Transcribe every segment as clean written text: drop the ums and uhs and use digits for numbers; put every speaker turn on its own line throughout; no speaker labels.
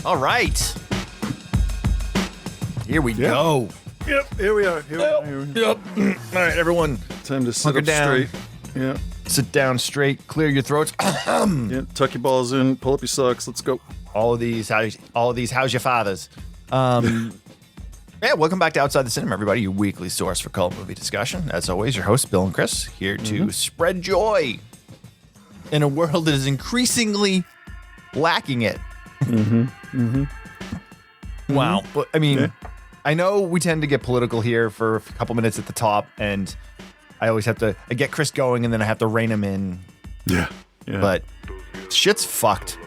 All right. Here we go.
Yep, here we are.
Yep. All right, everyone.
Time to sit
Hunker
up
down.
straight. Yeah.
Sit down straight. Clear your throats.
Yeah. Tuck your balls in. Pull up your socks. Let's go.
All of these, how's your fathers? Yeah, welcome back to Outside the Cinema, everybody, your weekly source for cult movie discussion. As always, your hosts, Bill and Chris, here to spread joy in a world that is increasingly lacking it. Wow. But, I mean, I know we tend to get political here for a couple minutes at the top, and I always have to get Chris going, and then I have to rein him in.
Yeah.
But shit's fucked.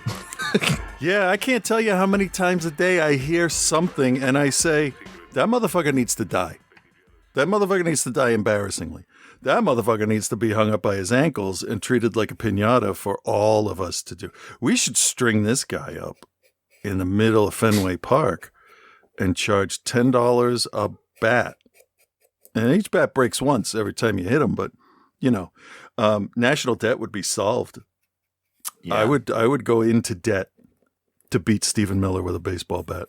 Yeah, I can't tell you how many times a day I hear something and I say, that motherfucker needs to die. That motherfucker needs to die embarrassingly. That motherfucker needs to be hung up by his ankles and treated like a piñata for all of us to do. We should string this guy up in the middle of Fenway Park and charge $10 a bat. And each bat breaks once every time you hit him, but, you know, national debt would be solved. Yeah. I would go into debt to beat Stephen Miller with a baseball bat.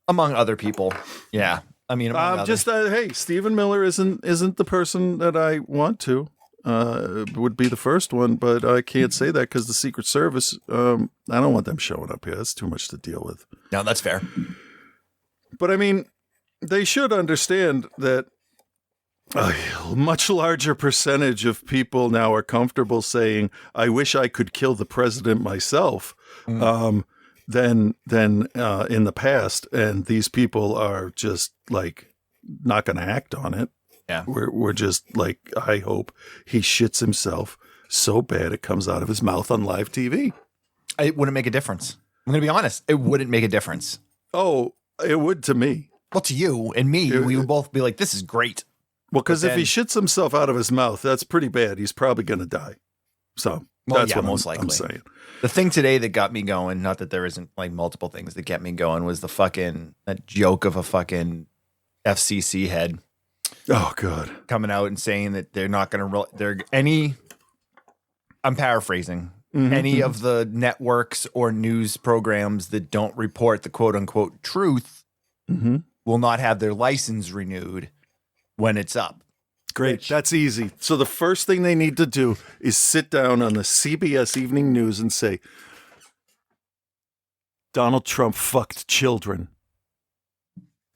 Among other people. Yeah. I mean,
hey, Stephen Miller isn't the person that I want to. Would be the first one, but I can't say that because the Secret Service, I don't want them showing up here. That's too much to deal with.
No, that's fair.
But I mean, they should understand that a much larger percentage of people now are comfortable saying, I wish I could kill the president myself, than in the past. And these people are just like not going to act on it.
Yeah.
We're just like, I hope he shits himself so bad it comes out of his mouth on live TV.
It wouldn't make a difference. I'm going to be honest. It wouldn't make a difference.
Oh, it would to me.
Well, to you and me, we would both be like, this is great.
Well, because if he shits himself out of his mouth, that's pretty bad. He's probably going to die. So that's what most likely. I'm saying.
The thing today that got me going, not that there isn't like multiple things that get me going, was that joke of a fucking FCC head.
Oh, God.
Coming out and saying that they're not going to, I'm paraphrasing, any of the networks or news programs that don't report the quote unquote truth will not have their license renewed when it's up.
Great. That's easy. So the first thing they need to do is sit down on the CBS Evening News and say, Donald Trump fucked children.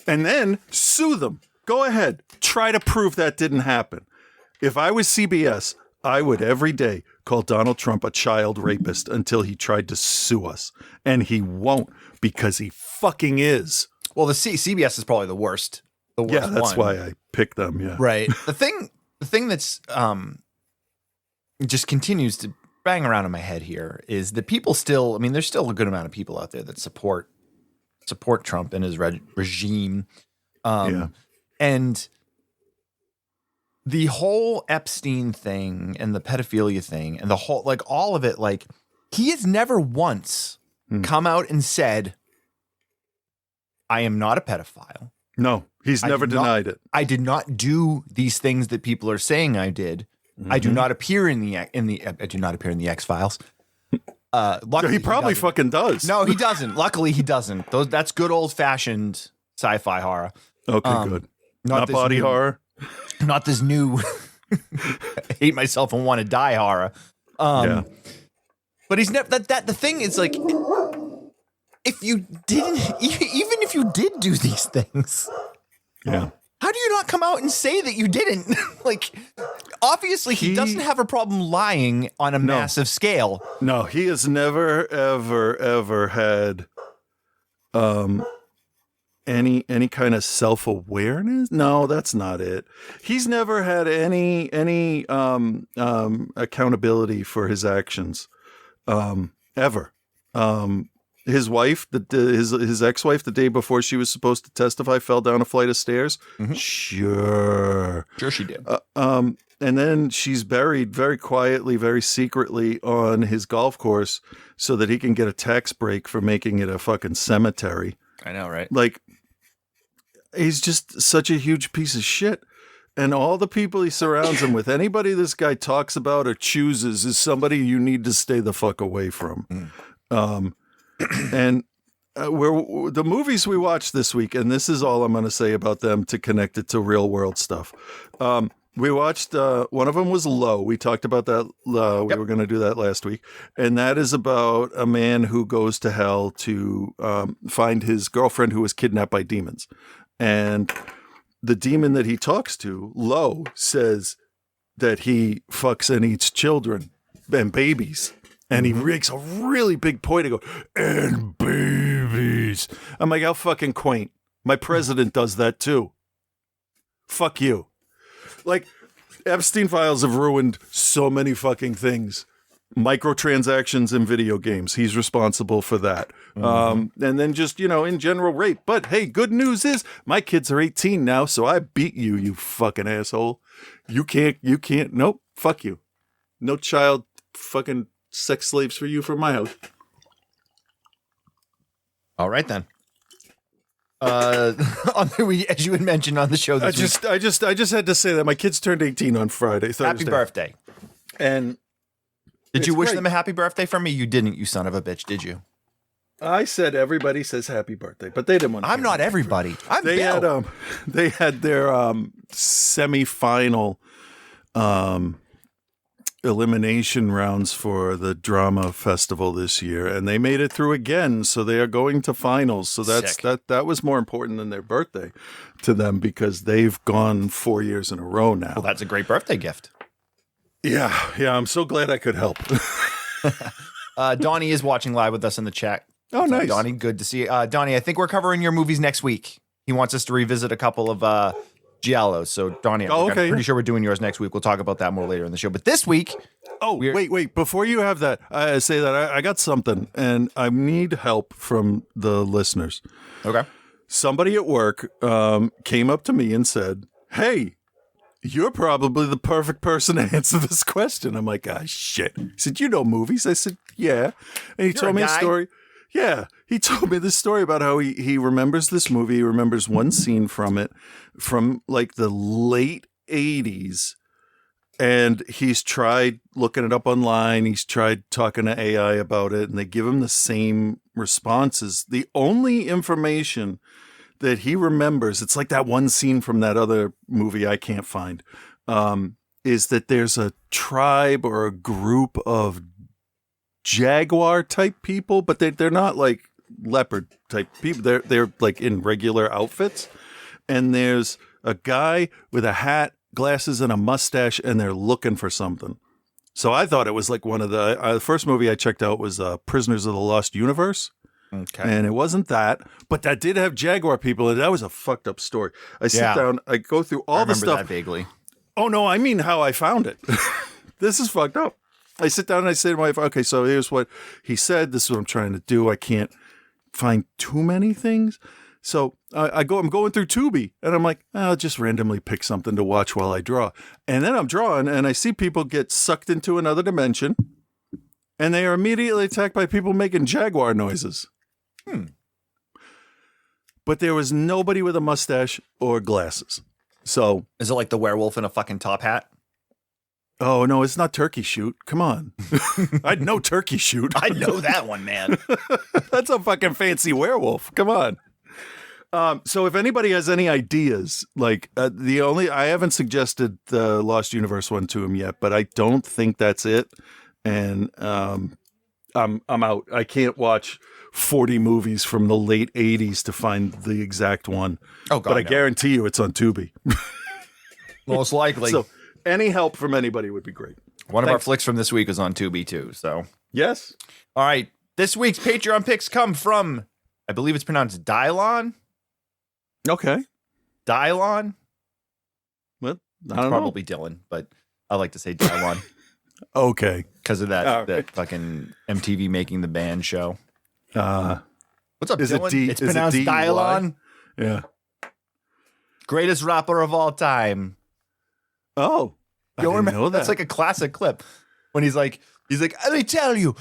And then sue them. Go ahead. Try to prove that didn't happen. If I was CBS, I would every day call Donald Trump a child rapist until he tried to sue us. And he won't, because he fucking is.
Well, the CBS is probably the worst.
Yeah, that's why I picked them. Yeah,
right. The thing that's just continues to bang around in my head here is that people still. I mean, there's still a good amount of people out there that support Trump and his regime. And the whole Epstein thing and the pedophilia thing and the whole all of it, he has never once come out and said, "I am not a pedophile."
No, he's never denied it.
I did not do these things that people are saying I did. I do not appear in the I do not appear in the X-Files. Luckily,
he probably fucking does.
No, he doesn't. Luckily, he doesn't. That's good old-fashioned sci-fi horror.
Okay, good. Not body horror.
Not this new hate myself and want to die horror. But he's never. The thing is if you didn't, even if you did do these things, how do you not come out and say that you didn't? Obviously, he doesn't have a problem lying on a massive scale.
No, he has never, ever, ever had any kind of self-awareness. No, that's not it. He's never had any accountability for his actions, ever. His wife, his ex-wife, the day before she was supposed to testify, fell down a flight of stairs. Sure
she did.
And then she's buried very quietly, very secretly on his golf course so that he can get a tax break for making it a fucking cemetery.
I know, right?
He's just such a huge piece of shit. And all the people he surrounds him with, anybody this guy talks about or chooses is somebody you need to stay the fuck away from. And the movies we watched this week, and this is all I'm going to say about them to connect it to real world stuff. We watched, one of them was Low. We talked about that. We were going to do that last week. And that is about a man who goes to hell to find his girlfriend who was kidnapped by demons. And the demon that he talks to, Low, says that he fucks and eats children and babies. And he makes a really big point to go, and babies. I'm like, how fucking quaint. My president does that too. Fuck you. Like, Epstein files have ruined so many fucking things. Microtransactions in video games. He's responsible for that. And then just, in general rape. But hey, good news is my kids are 18 now, so I beat you, you fucking asshole. You can't, nope, fuck you. No child fucking sex slaves for you from my house.
All right then. As you had mentioned on the show, I just
had to say that my kids turned 18 on Thursday.
Happy birthday!
And
did you wish them a happy birthday from me? You didn't, you son of a bitch, did you?
I said everybody says happy birthday, but they didn't want to.
I'm not everybody. I'm
Bill. They had their semifinal elimination rounds for the drama festival this year, and they made it through again, so they are going to finals. So that was more important than their birthday to them, because they've gone 4 years in a row now.
Well, that's a great birthday gift.
Yeah, I'm so glad I could help.
Donnie is watching live with us in the chat.
Oh, nice.
Donnie, good to see you. Donnie, I think we're covering your movies next week. He wants us to revisit a couple of Giallos. So, Donnie, I'm pretty sure we're doing yours next week. We'll talk about that more later in the show. But this week...
Oh, wait. Before you have that, I say that I got something, and I need help from the listeners.
Okay.
Somebody at work came up to me and said, hey, you're probably the perfect person to answer this question. I'm like, shit. He said, you know movies? I said, yeah. And he told me a story. Yeah, he told me this story about how he remembers this movie. He remembers one scene from it from like the late 80s. And he's tried looking it up online. He's tried talking to AI about it, and they give him the same responses. The only information that he remembers, it's like that one scene from that other movie I can't find, is that there's a tribe or a group of jaguar type people, but they're not like leopard type people. They're like in regular outfits, and there's a guy with a hat, glasses, and a mustache, and they're looking for something. So I thought it was like one of the first movie I checked out was Prisoners of the Lost Universe.
Okay.
And it wasn't that, but that did have jaguar people, and that was a fucked up story. I sit down, I go through all the stuff.
That vaguely.
Oh no, I mean how I found it. This is fucked up. I sit down and I say to my wife, okay, so here's what he said. This is what I'm trying to do. I can't find too many things. So I'm going through Tubi, and I'm like, I'll just randomly pick something to watch while I draw. And then I'm drawing, and I see people get sucked into another dimension, and they are immediately attacked by people making jaguar noises. But there was nobody with a mustache or glasses. So
is it like the werewolf in a fucking top hat?
Oh, no, it's not Turkey Shoot. Come on. I'd know Turkey Shoot.
I know that one, man.
That's a fucking fancy werewolf. Come on. So if anybody has any ideas, like I haven't suggested the Lost Universe one to him yet, but I don't think that's it. And I'm out. I can't watch 40 movies from the late 80s to find the exact one.
Oh, God,
but I guarantee you it's on Tubi.
Most likely.
So any help from anybody would be great.
One of our flicks from this week is on Tubi too. So
yes.
All right. This week's Patreon picks come from, I believe it's pronounced Dylon.
Okay.
Dylon.
Well,
it's probably Dylan, but I like to say Dylon.
Okay.
Because of that fucking MTV Making the Band show. What's up, Dylan? It's pronounced Dylon.
Yeah.
Greatest rapper of all time.
Oh. I didn't know that.
That's like a classic clip. When he's like, let me tell you,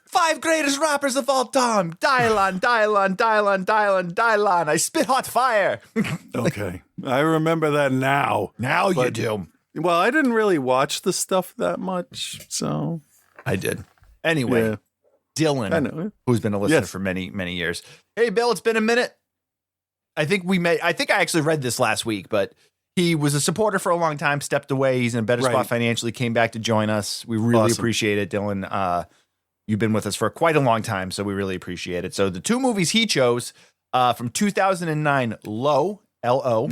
5 greatest rappers of all time. Dylon, Dylon, Dylon, Dylon, Dylon. I spit hot fire.
Okay. I remember that now.
Now you do.
Well, I didn't really watch the stuff that much, so.
I did. Anyway. Dylan,
I know.
who's been a listener
Yes.
for many, many years. Hey, Bill, it's been a minute. I think I actually read this last week, but he was a supporter for a long time, stepped away. He's in a better spot financially, came back to join us. We really appreciate it, Dylan. You've been with us for quite a long time, so we really appreciate it. So the two movies he chose from 2009, Low, L-O,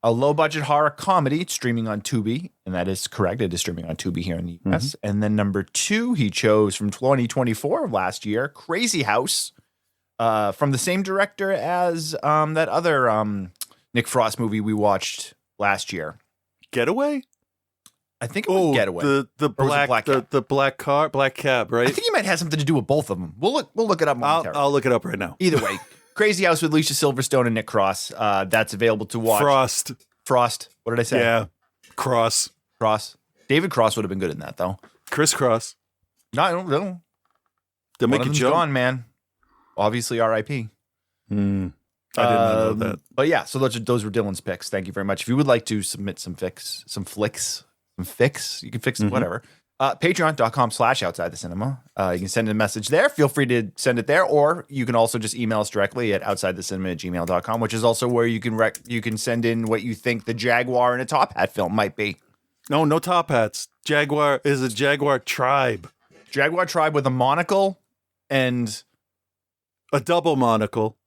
a low-budget horror comedy. It's streaming on Tubi, and that is correct. It is streaming on Tubi here in the U.S. And then number 2, he chose from 2024 of last year, Krazy House, from the same director as that other Nick Frost movie we watched last year.
Getaway?
I think it was Getaway.
The black cab, right?
I think he might have something to do with both of them. We'll look it up momentarily.
I'll look it up right now.
Either way, Krazy House with Alicia Silverstone and Nick Cross. That's available to watch. Frost. What did I say?
Yeah. Cross.
David Cross would have been good in that, though.
Chris Cross.
No, I don't know.
To make
One
a
of them's
joke.
gone, man. Obviously, R.I.P.
I didn't know that.
But yeah, so those were Dylan's picks. Thank you very much. If you would like to submit some fix, you can fix whatever. Patreon.com/outside the cinema. You can send a message there. Feel free to send it there, or you can also just email us directly at outsidethecinema@gmail.com, which is also where you can send in what you think the Jaguar in a top hat film might be.
No top hats. Jaguar is a Jaguar tribe.
Jaguar tribe with a monocle and
a double monocle.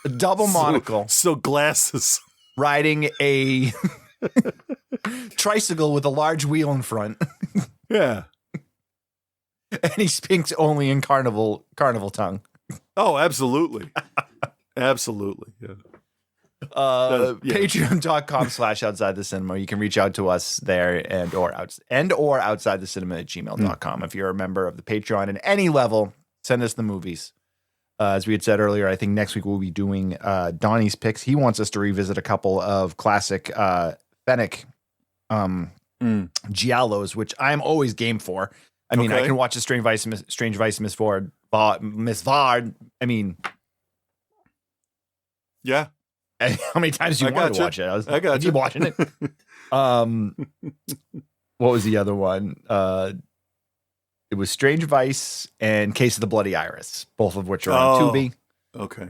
A double monocle.
So glasses.
Riding a tricycle with a large wheel in front.
Yeah.
And he speaks only in carnival tongue.
Oh, absolutely. Absolutely. Yeah.
Patreon.com/outside the cinema. You can reach out to us there and or outside the cinema at gmail.com. If you're a member of the Patreon at any level, send us the movies. As we had said earlier, I think next week we'll be doing Donnie's picks. He wants us to revisit a couple of classic Fennec giallos, which I'm always game for. I mean, I can watch a Strange Vice, Miss Vard. I mean,
yeah.
How many times do you want to watch it?
I got
keep watching it. What was the other one? It was Strange Vice and Case of the Bloody Iris, both of which are on Tubi.
Okay.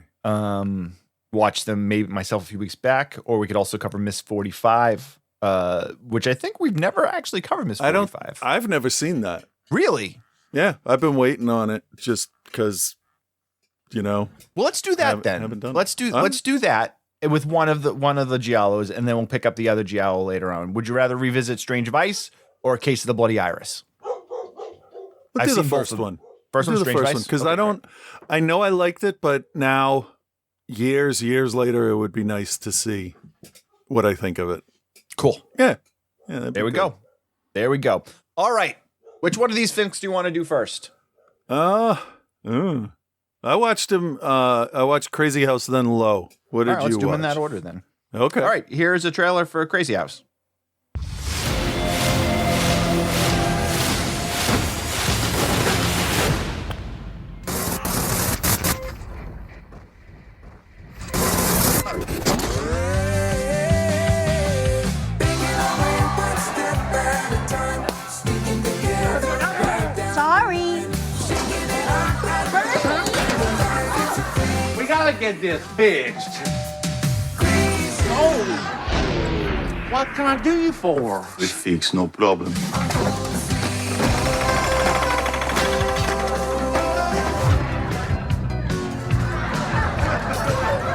Watched them maybe myself a few weeks back, or we could also cover Miss 45, which I think we've never actually covered Miss 45.
I've never seen that.
Really?
Yeah, I've been waiting on it just because, Well,
let's do that then. Let's do that with one of the giallos, and then we'll pick up the other giallo later on. Would you rather revisit Strange Vice or Case of the Bloody Iris?
Let's do the first one.
First one, Strange Vice?
Because I know I liked it, but now, years later, it would be nice to see what I think of it.
Cool.
Yeah.
There we go. All right. Which one of these films do you want to do first?
I watched him. I watched Krazy House, then Low. What did you watch?
Let's do them in that order then.
Okay.
All right. Here's a trailer for Krazy House.
Get this fixed. Oh, what can I do you for?
We fix, no problem.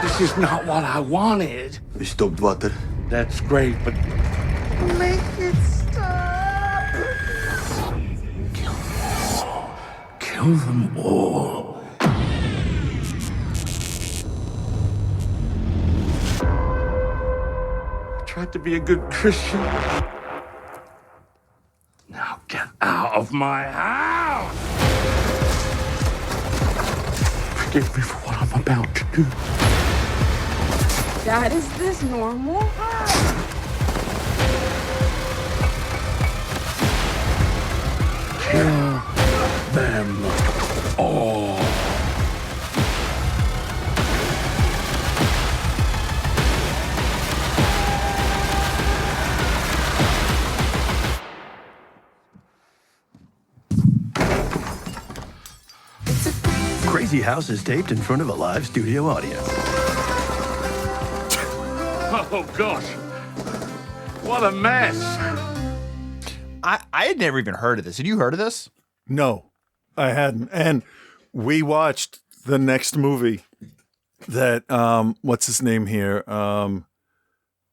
This is not what I wanted.
We stopped water.
That's great, but make it stop. Kill them all. Tried to be a good Christian. Now get out of my house! Forgive me for what I'm about to do.
Dad, is this normal?
Kill them all.
Krazy House is taped in front of a live studio audience.
Oh, gosh. What a mess.
I had never even heard of this. Had you heard of this?
No, I hadn't. And we watched the next movie that, what's his name here?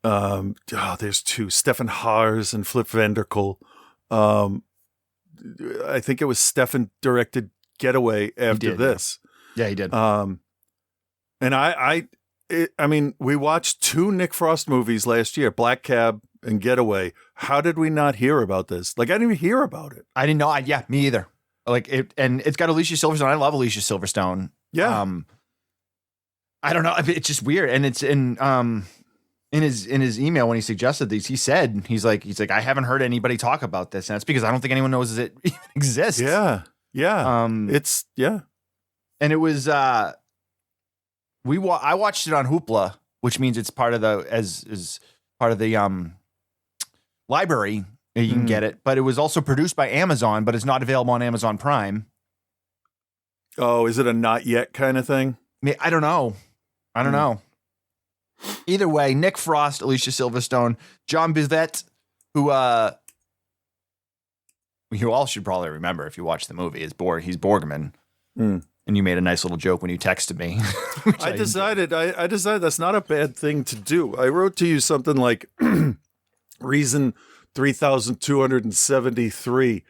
There's two, Stefan Haars and Flip Vanderkool. I think it was Stefan directed Getaway after this.
Yeah, he did.
And I mean, we watched two Nick Frost movies last year, Black Cab and Getaway. How did we not hear about this? Like, I didn't even hear about it.
I didn't know. Yeah, me either. Like it, and it's got Alicia Silverstone. I love Alicia Silverstone.
Yeah.
I don't know. It's just weird. And it's in his email when he suggested these, he said, he's like, I haven't heard anybody talk about this. And it's because I don't think anyone knows it even exists.
Yeah. Yeah. It's, yeah.
And it was, I watched it on Hoopla, which means it's part of as part of the library. You can get it, but it was also produced by Amazon, but it's not available on Amazon Prime.
Oh, is it a not yet kind of thing?
I don't know. Either way, Nick Frost, Alicia Silverstone, John Bivette, who you all should probably remember if you watch the movie, he's Borgman. And you made a nice little joke when you texted me.
I decided that's not a bad thing to do. I wrote to you something like reason 3,273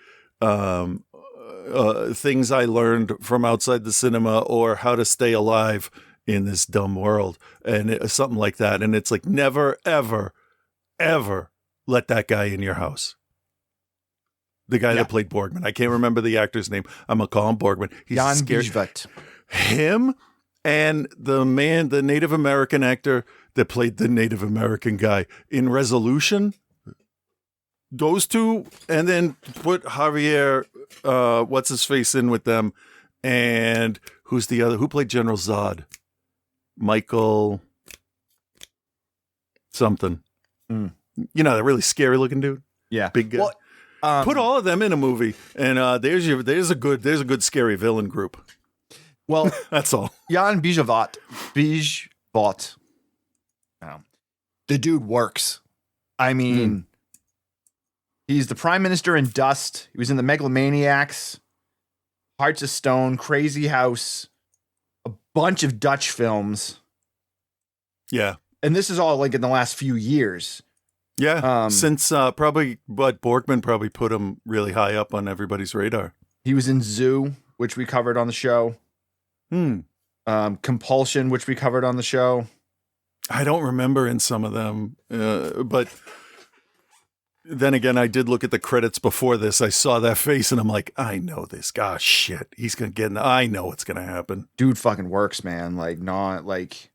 things I learned from outside the cinema, or how to stay alive in this dumb world, and something like that. And it's like, never, ever, ever let that guy in your house. The guy that played Borgman. I can't remember the actor's name. I'm going to call him Borgman. He's
Jan
scary.
Bijvet.
Him and the Native American actor that played the Native American guy in Resolution. Those two, and then put Javier, what's his face, in with them, and who's the other? Who played General Zod? Michael something. You know, that really scary looking dude.
Yeah,
big guy. Well, put all of them in a movie, and there's a good scary villain group.
Well,
that's all.
Jan Bijvet. The dude works. I mean. He's the Prime Minister in Dust. He was in the Megalomaniacs, Hearts of Stone, Crazy House, a bunch of Dutch films.
Yeah.
And this is all like in the last few years.
Yeah. Since probably, but Borgman probably put him really high up on everybody's radar.
He was in Zoo, which we covered on the show. Compulsion, which we covered on the show.
I don't remember in some of them, but... Then again, I did look at the credits before this. I saw that face and I'm like, I know this guy. Shit. He's going to get in. I know what's going to happen.
Dude fucking works, man. Like, not like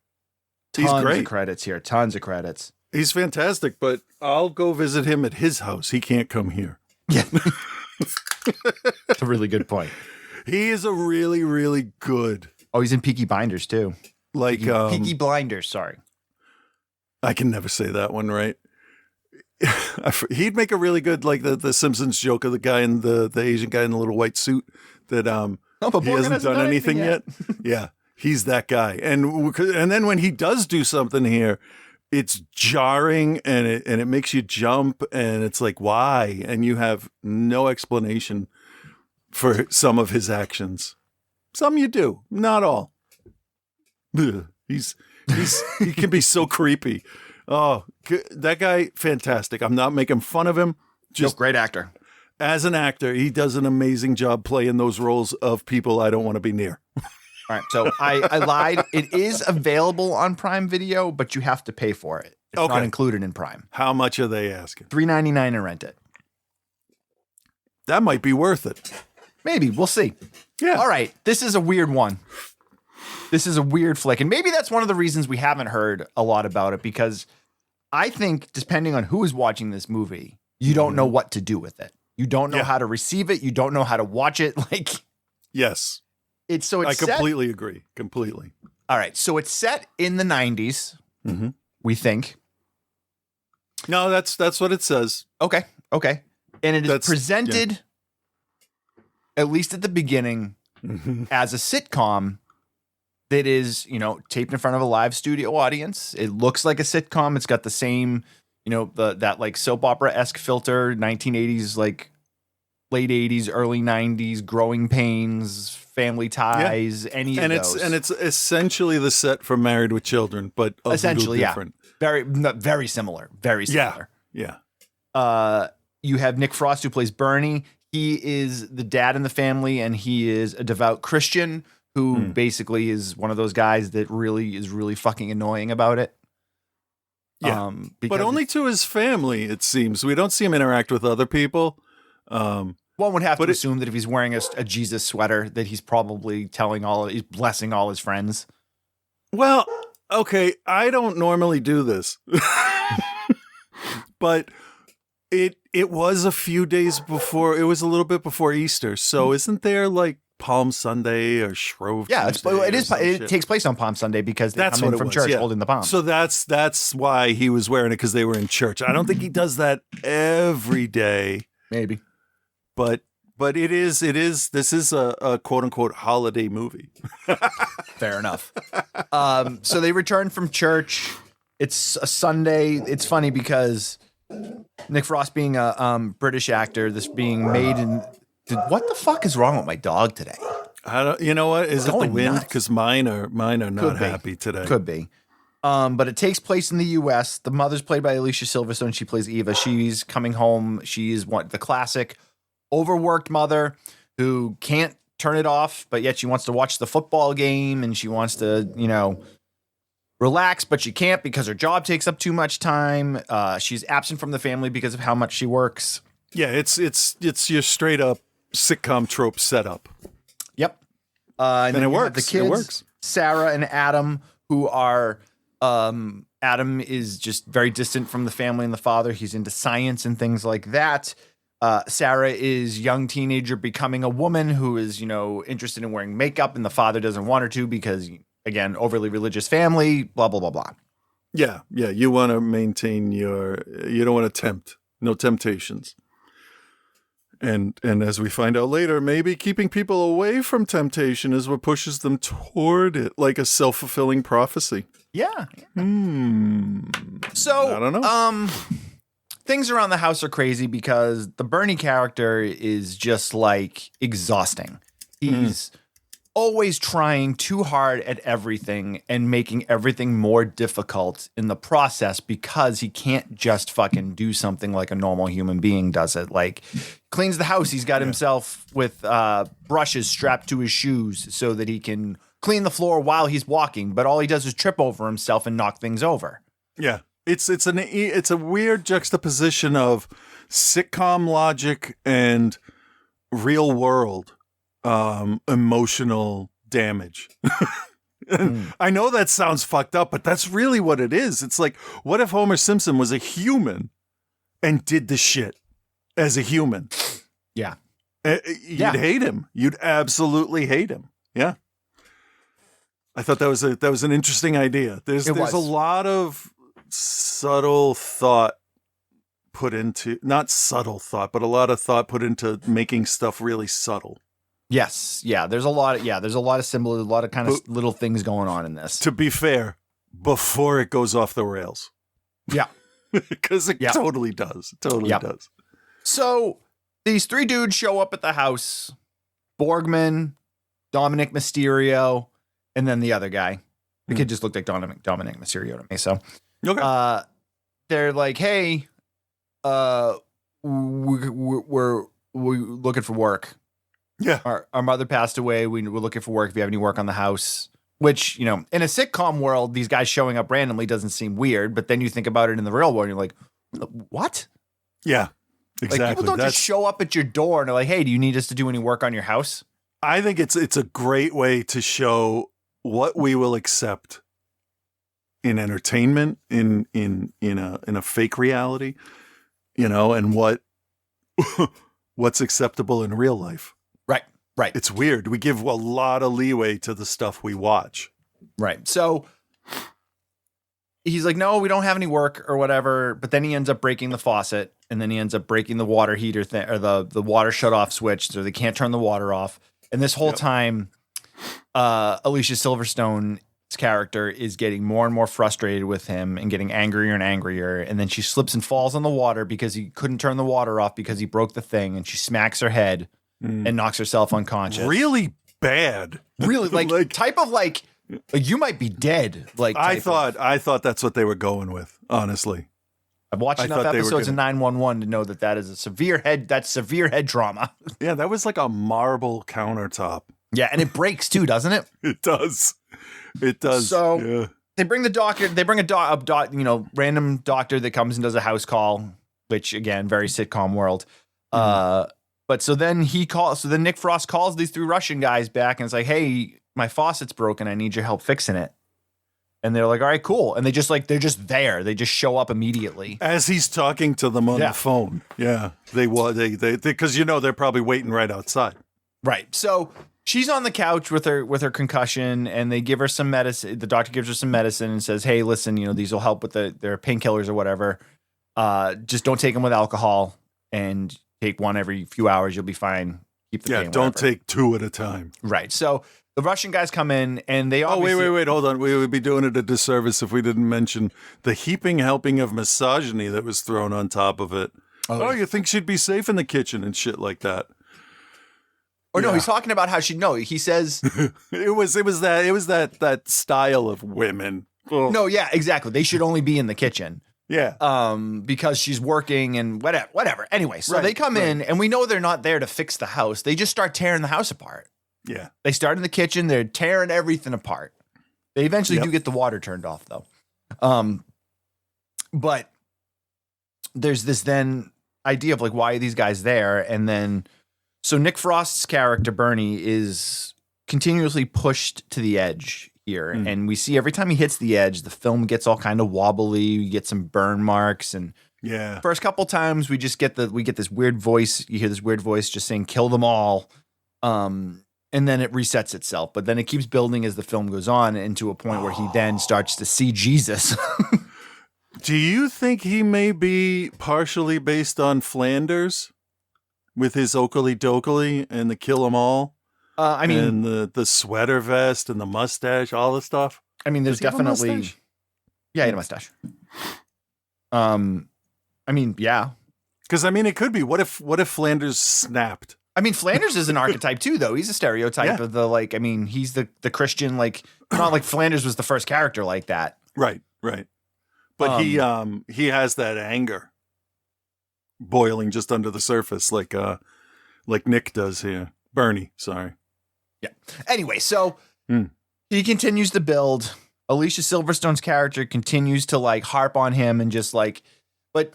he's great.
Of credits here. Tons of credits.
He's fantastic, but I'll go visit him at his house. He can't come here.
Yeah. That's a really good point.
He is a really, really good.
Oh, he's in Peaky Blinders too.
Like,
Peaky Blinders. Sorry.
I can never say that one right. He'd make a really good, like the Simpsons joke of the guy in the Asian guy in the little white suit that
but
he hasn't done anything yet. Yeah, he's that guy. And then when he does do something here, it's jarring and it makes you jump, and it's like, why? And you have no explanation for some of his actions. Some you do, not all. He can be so creepy. Oh, that guy, fantastic. I'm not making fun of him.
Just great actor.
As an actor, he does an amazing job playing those roles of people I don't want to be near.
All right, so I lied. It is available on Prime Video, but you have to pay for it. It's not included in Prime.
How much are they asking?
$3.99 to rent it.
That might be worth it.
Maybe. We'll see.
Yeah.
All right. This is a weird one. This is a weird flick. And maybe that's one of the reasons we haven't heard a lot about it, because I think depending on who is watching this movie, you don't know what to do with it. You don't know how to receive it. You don't know how to watch it. Like,
yes,
I
completely agree. Completely.
All right. So it's set in the 90s, we think.
No, that's what it says.
Okay. And it is presented, at least at the beginning, as a sitcom that is, taped in front of a live studio audience. It looks like a sitcom. It's got the same, that like soap opera-esque filter, 1980s, like late 80s, early 90s, Growing Pains, Family Ties, any of those.
And it's essentially the set from Married with Children, but a
essentially,
little different.
Very similar. Very similar.
Yeah.
You have Nick Frost, who plays Bernie. He is the dad in the family, and he is a devout Christian who basically is one of those guys that really is really fucking annoying about it.
Yeah, but only to his family, it seems. We don't see him interact with other people.
One would have to assume that if he's wearing a Jesus sweater, that he's probably he's blessing all his friends.
Well, okay, I don't normally do this, but it was a few days before. It was a little bit before Easter. So isn't there like Palm Sunday or Shrove?
Yeah,
Tuesday
it is. It takes place on Palm Sunday because they come in from church holding the palm.
So that's why he was wearing it, because they were in church. I don't think he does that every day.
Maybe.
But this is a quote unquote holiday movie.
Fair enough. So they return from church. It's a Sunday. It's funny because Nick Frost being a British actor, this being made in. What the fuck is wrong with my dog today?
I don't. You know what? Is it the wind? Because mine are not happy today.
Could be. But it takes place in the U.S. The mother's played by Alicia Silverstone. She plays Eva. She's coming home. She's the classic overworked mother who can't turn it off, but yet she wants to watch the football game and she wants to, relax, but she can't because her job takes up too much time. She's absent from the family because of how much she works.
Yeah, it's your straight up sitcom trope setup.
Yep. And
it works.
The kids,
it works.
Sarah and Adam, who are Adam is just very distant from the family and the father. He's into science and things like that. Sarah is young teenager becoming a woman who is, interested in wearing makeup, and the father doesn't want her to because, again, overly religious family, blah, blah, blah, blah.
Yeah. You want to maintain you don't want to tempt. No temptations. And as we find out later, maybe keeping people away from temptation is what pushes them toward it, like a self-fulfilling prophecy.
Yeah.
So, I don't know.
Things around the house are crazy because the Bernie character is just like exhausting. He's always trying too hard at everything and making everything more difficult in the process because he can't just fucking do something like a normal human being does it. Like cleans the house. He's got himself with brushes strapped to his shoes so that he can clean the floor while he's walking. But all he does is trip over himself and knock things over.
Yeah. It's a weird juxtaposition of sitcom logic and real world emotional damage. I know that sounds fucked up, but that's really what it is. It's like, what if Homer Simpson was a human and did the shit as a human?
Yeah.
You'd hate him. You'd absolutely hate him. Yeah. I thought that was an interesting idea. There's a lot of subtle thought put into, not subtle thought, but a lot of thought put into making stuff really subtle.
Yes. Yeah. There's a lot of symbols, a lot of kind of little things going on in this.
To be fair, before it goes off the rails.
Yeah.
Because it totally does. Totally does.
So these three dudes show up at the house. Borgman, Dominic Mysterio, and then the other guy. The kid just looked like Dominic Mysterio to me. So
okay.
They're like, hey, we're looking for work.
Yeah.
Our mother passed away. We're looking for work. If you have any work on the house, which, in a sitcom world, these guys showing up randomly doesn't seem weird. But then you think about it in the real world, and you're like, what?
Yeah, exactly.
Like, people don't just show up at your door and they're like, hey, do you need us to do any work on your house?
I think it's a great way to show what we will accept in entertainment, in a fake reality, and what's acceptable in real life.
Right.
It's weird. We give a lot of leeway to the stuff we watch.
Right. So he's like, no, we don't have any work or whatever. But then he ends up breaking the faucet, and then he ends up breaking the water heater thing, or the water shut off switch, so they can't turn the water off. And this whole time, Alicia Silverstone's character is getting more and more frustrated with him and getting angrier and angrier. And then she slips and falls on the water because he couldn't turn the water off because he broke the thing. And she smacks her head and knocks herself unconscious.
Really bad.
Really, like type of like you might be dead. Like
I thought that's what they were going with. Honestly,
I've watched enough episodes of 911 to know that is a severe head trauma.
Yeah, that was like a marble countertop.
Yeah, and it breaks too, doesn't it?
It does. It does.
So they bring the doctor. They bring a random doctor that comes and does a house call, which again, very sitcom world. But so then Nick Frost calls these 3 Russian guys back and it's like, hey, my faucet's broken. I need your help fixing it. And they're like, all right, cool. And they're just there. They just show up immediately
as he's talking to them on the phone. Yeah, they because they're probably waiting right outside.
Right. So she's on the couch with her concussion, and they give her some medicine. The doctor gives her some medicine and says, hey, listen, these will help with their painkillers or whatever. Just don't take them with alcohol and take one every few hours. You'll be fine. Keep the pain.
Don't take 2 at a time.
Right. So the Russian guys come in and they
wait, hold on. We would be doing it a disservice if we didn't mention the heaping helping of misogyny that was thrown on top of it. Oh, you think she'd be safe in the kitchen and shit like that?
Or no, he's talking about how he says
it was that style of women. Oh.
No, yeah, exactly. They should only be in the kitchen.
Yeah.
Because she's working and whatever. Anyway, so they come in and we know they're not there to fix the house. They just start tearing the house apart.
Yeah.
They start in the kitchen. They're tearing everything apart. They eventually do get the water turned off though. But there's this then idea of like, why are these guys there? And then, so Nick Frost's character, Bernie, is continuously pushed to the edge here. And we see every time he hits the edge, the film gets all kind of wobbly. You get some burn marks. And first couple times we just get this weird voice. You hear this weird voice just saying, kill them all. And then it resets itself. But then it keeps building as the film goes on into a point where he then starts to see Jesus.
Do you think he may be partially based on Flanders? With his Oakley Dokley and the kill 'em all, and the sweater vest and the mustache, all the stuff.
I mean, there's definitely, he had a mustache. Yeah,
because it could be. What if Flanders snapped?
I mean, Flanders is an archetype too, though. He's a stereotype of the he's the Christian, not like Flanders was the first character like that.
Right. But he has that anger boiling just under the surface, like Nick does here. Bernie, sorry.
Yeah. Anyway, so he continues to build. Alicia Silverstone's character continues to harp on him and just but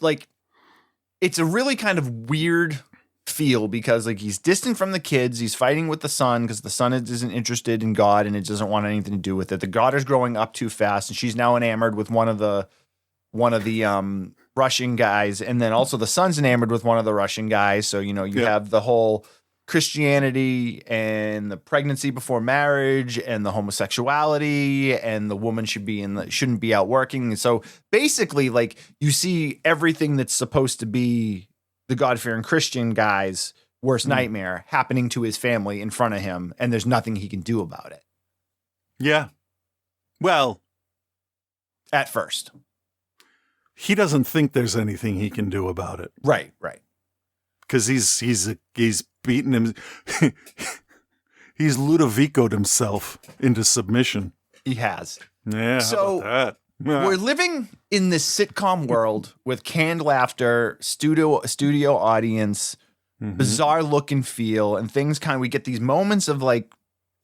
it's a really kind of weird feel because he's distant from the kids. He's fighting with the son because the son isn't interested in God and it doesn't want anything to do with it. The daughter's growing up too fast and she's now enamored with one of the Russian guys, and then also the son's enamored with one of the Russian guys. So, you have the whole Christianity and the pregnancy before marriage and the homosexuality and the woman shouldn't be out working. And so basically you see everything that's supposed to be the God-fearing Christian guy's worst nightmare happening to his family in front of him. And there's nothing he can do about it.
Yeah. Well,
at first.
He doesn't think there's anything he can do about it.
Right.
Because he's beaten him. He's Ludovico'd himself into submission.
He has.
Yeah,
so
how about that?
We're living in this sitcom world with canned laughter, studio audience, bizarre look and feel, and things we get these moments of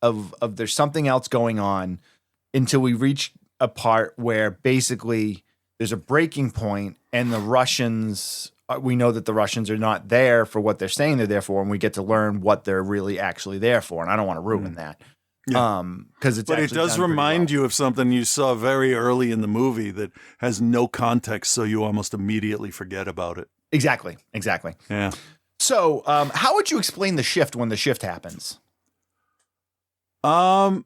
of there's something else going on until we reach a part where basically there's a breaking point and the Russians, we know that the Russians are not there for what they're saying they're there for, and we get to learn what they're really actually there for. And I don't want to ruin that.
Yeah.
Because
but it does remind you of something you saw very early in the movie that has no context, so you almost immediately forget about it.
Exactly.
Yeah.
So how would you explain the shift when the shift happens?
I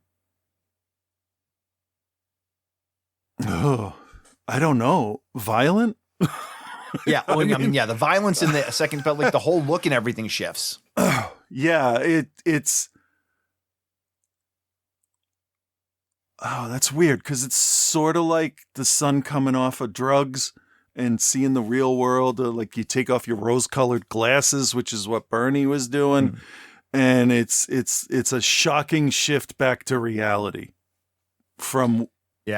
don't know. Violent?
Yeah. Well, the violence in the second, but the whole look and everything shifts.
Yeah. It's Oh, that's weird because it's sort of like the son coming off of drugs and seeing the real world. Like you take off your rose-colored glasses, which is what Bernie was doing, and it's a shocking shift back to reality from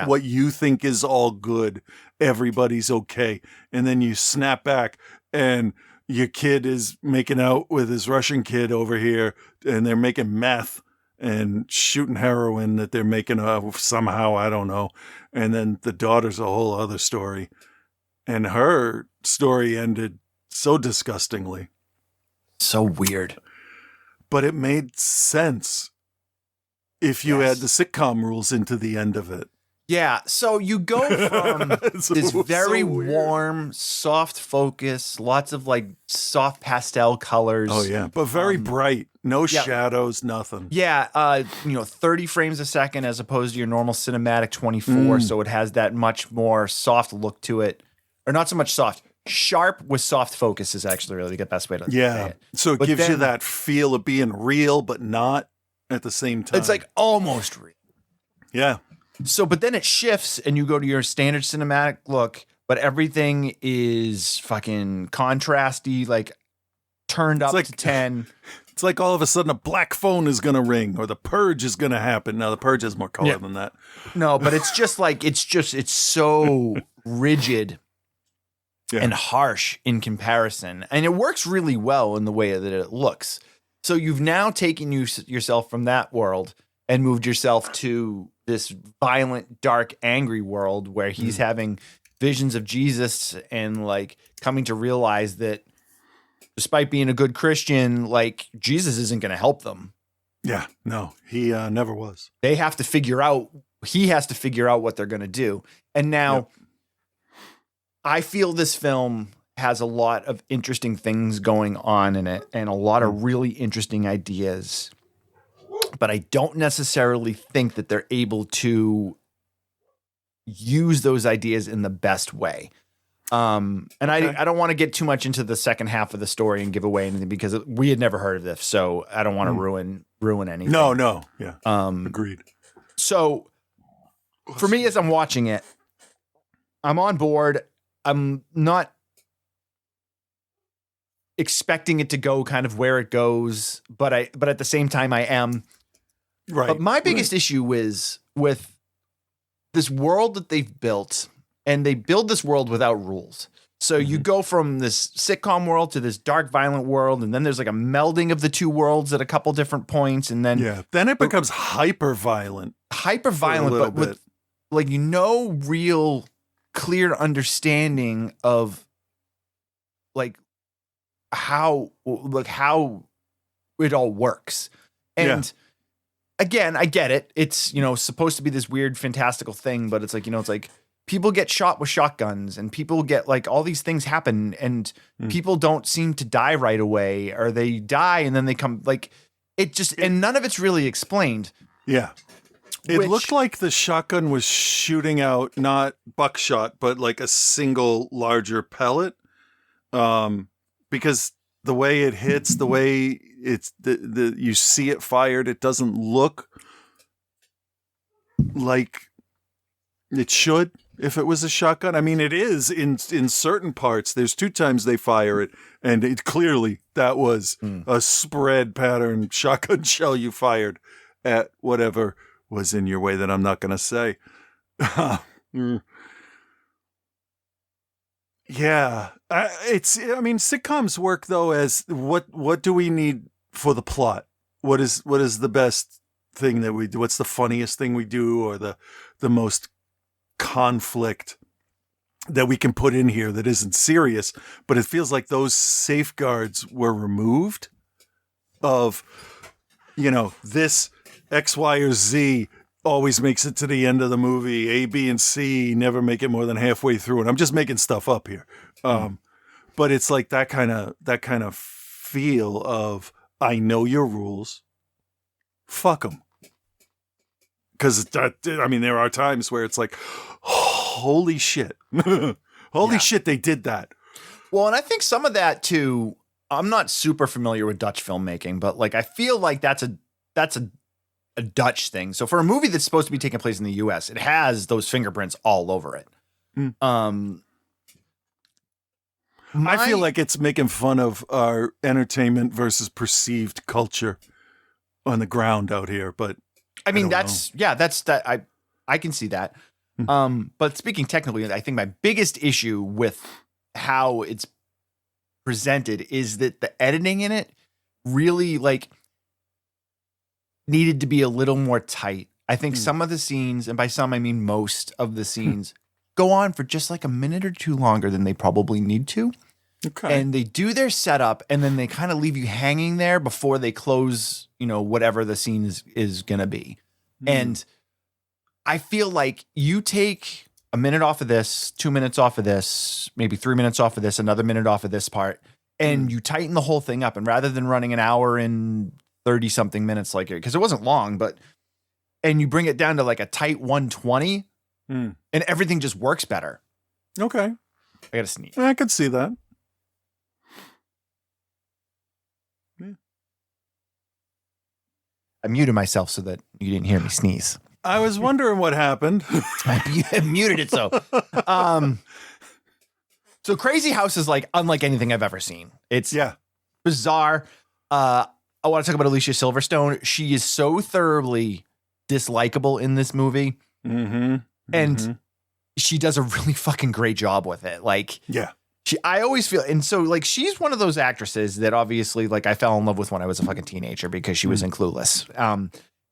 what you think is all good. Everybody's okay, and then you snap back and your kid is making out with his Russian kid over here, and they're making meth and shooting heroin that they're making somehow, I don't know. And then the daughter's a whole other story. And her story ended so disgustingly.
So weird.
But it made sense if you add the sitcom rules into the end of it.
Yeah, so you go from this very warm, soft focus, lots of like soft pastel colors.
Oh yeah, but very bright, no shadows, nothing.
Yeah, 30 frames a second as opposed to your normal cinematic 24, so it has that much more soft look to it. Or not so much soft. Sharp with soft focus is actually really the best way to say it.
So it gives you that feel of being real, but not at the same time.
It's like almost real.
Yeah.
So, but then it shifts and you go to your standard cinematic look, but everything is fucking contrasty, like turned up to 10.
It's like all of a sudden a black phone is going to ring or the purge is going to happen. Now the purge has more color than that.
No, but it's just like, it's so rigid and harsh in comparison. And it works really well in the way that it looks. So you've now taken yourself from that world and moved yourself to this violent, dark, angry world where he's having visions of Jesus and like coming to realize that despite being a good Christian, like Jesus isn't going to help them.
Yeah, no, he never was.
He has to figure out what they're going to do. And now I feel this film has a lot of interesting things going on in it and a lot of really interesting ideas. But I don't necessarily think that they're able to use those ideas in the best way. I don't want to get too much into the second half of the story and give away anything because we had never heard of this, so I don't want to ruin anything.
No, yeah, agreed.
So for me, as I'm watching it, I'm on board. I'm not expecting it to go kind of where it goes, but at the same time I am.
Right.
But my biggest issue is with this world that they've built, and they build this world without rules. So you go from this sitcom world to this dark, violent world, and then there's like a melding of the two worlds at a couple different points, and then
then it becomes hyper violent,
but with like real clear understanding of like how it all works. And again, I get it. It's, supposed to be this weird fantastical thing, but it's like, it's like people get shot with shotguns and people get like all these things happen and people don't seem to die right away, or they die and then they come like and none of it's really explained.
Yeah. It looked like the shotgun was shooting out not buckshot, but like a single larger pellet. Because the way it hits, the way it's you see it fired, it doesn't look like it should if it was a shotgun. I mean, it is in certain parts. There's 2 times they fire it, and it clearly that was a spread pattern shotgun shell you fired at whatever was in your way that I'm not going to say. Yeah, sitcoms work though as what do we need for the plot? What is the best thing that we do? What's the funniest thing we do, or the most conflict that we can put in here that isn't serious? But it feels like those safeguards were removed of, this X, Y, or Z always makes it to the end of the movie. A, B, and C never make it more than halfway through. And I'm just making stuff up here. But it's like that kind of feel of, I know your rules. Fuck them. Because, there are times where it's like, holy shit. Holy shit, they did that.
Well, and I think some of that too, I'm not super familiar with Dutch filmmaking, but like I feel like that's a a Dutch thing. So for a movie that's supposed to be taking place in the US, it has those fingerprints all over it.
I feel like it's making fun of our entertainment versus perceived culture on the ground out here, but
I mean, that's that. I can see that. But speaking technically, I think my biggest issue with how it's presented is that the editing in it really like needed to be a little more tight. I think some of the scenes, and by some I mean most of the scenes, go on for just like a minute or two longer than they probably need to.
Okay.
And they do their setup and then they kind of leave you hanging there before they close, whatever the scene is going to be. And I feel like you take a minute off of this, 2 minutes off of this, maybe 3 minutes off of this, another minute off of this part, and you tighten the whole thing up. And rather than running an hour and 30 something minutes like it, because it wasn't long, and you bring it down to like a tight 120 and everything just works better.
Okay.
I got to sneeze.
I could see that.
I muted myself so that you didn't hear me sneeze.
I was wondering what happened.
I muted it so. So Crazy House is like unlike anything I've ever seen. It's bizarre. I want to talk about Alicia Silverstone. She is so thoroughly dislikable in this movie. And she does a really fucking great job with it. Like, I always feel, and so like she's one of those actresses that obviously like I fell in love with when I was a fucking teenager because she was in Clueless.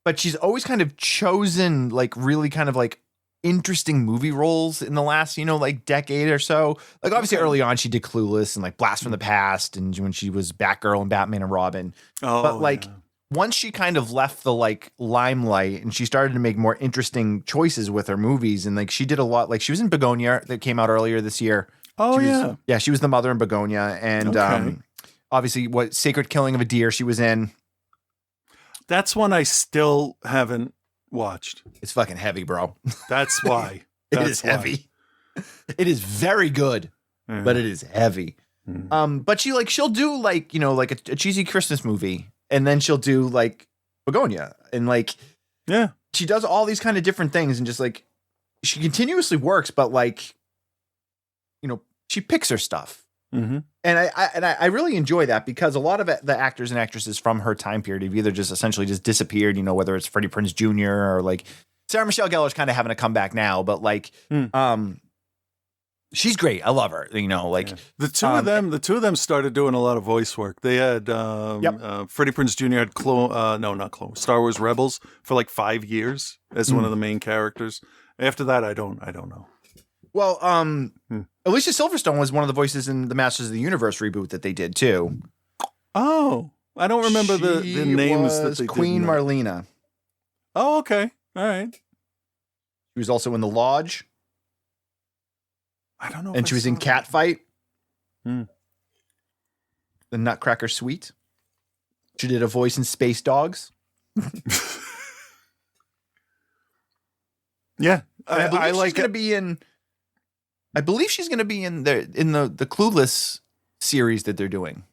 But she's always kind of chosen like really kind of like interesting movie roles in the last, like decade or so. Like obviously early on she did Clueless and like Blast from the Past and when she was Batgirl and Batman and Robin. But like once she kind of left the like limelight and she started to make more interesting choices with her movies and like she did a lot, like she was in Begonia that came out earlier this year. She was the mother in Begonia and obviously Sacred Killing of a Deer she was in.
That's one I still haven't watched.
It's fucking heavy, bro.
That's why.
It is heavy. It is very good, but it is heavy. But she'll do like, like a cheesy Christmas movie and then she'll do like Begonia and like, she does all these kind of different things and just like, she continuously works, but like, she picks her stuff. And I really enjoy that because a lot of the actors and actresses from her time period have either just essentially just disappeared, whether it's Freddie Prinze Jr. or like Sarah Michelle Gellar's kind of having a comeback now, but like, she's great. I love her,
the two of them started doing a lot of voice work. They had, Freddie Prinze Jr. had Star Wars Rebels for like 5 years as one of the main characters. After that, I don't know.
Well, Alicia Silverstone was one of the voices in the Masters of the Universe reboot that they did too.
Oh, I don't remember the names that they
Queen
did.
Marlena.
Oh, okay. All right.
She was also in The Lodge.
I don't know.
And she was in Catfight. The Nutcracker Suite. She did a voice in Space Dogs.
Yeah.
I like she's going to be in. I believe she's going to be in the Clueless series that they're doing.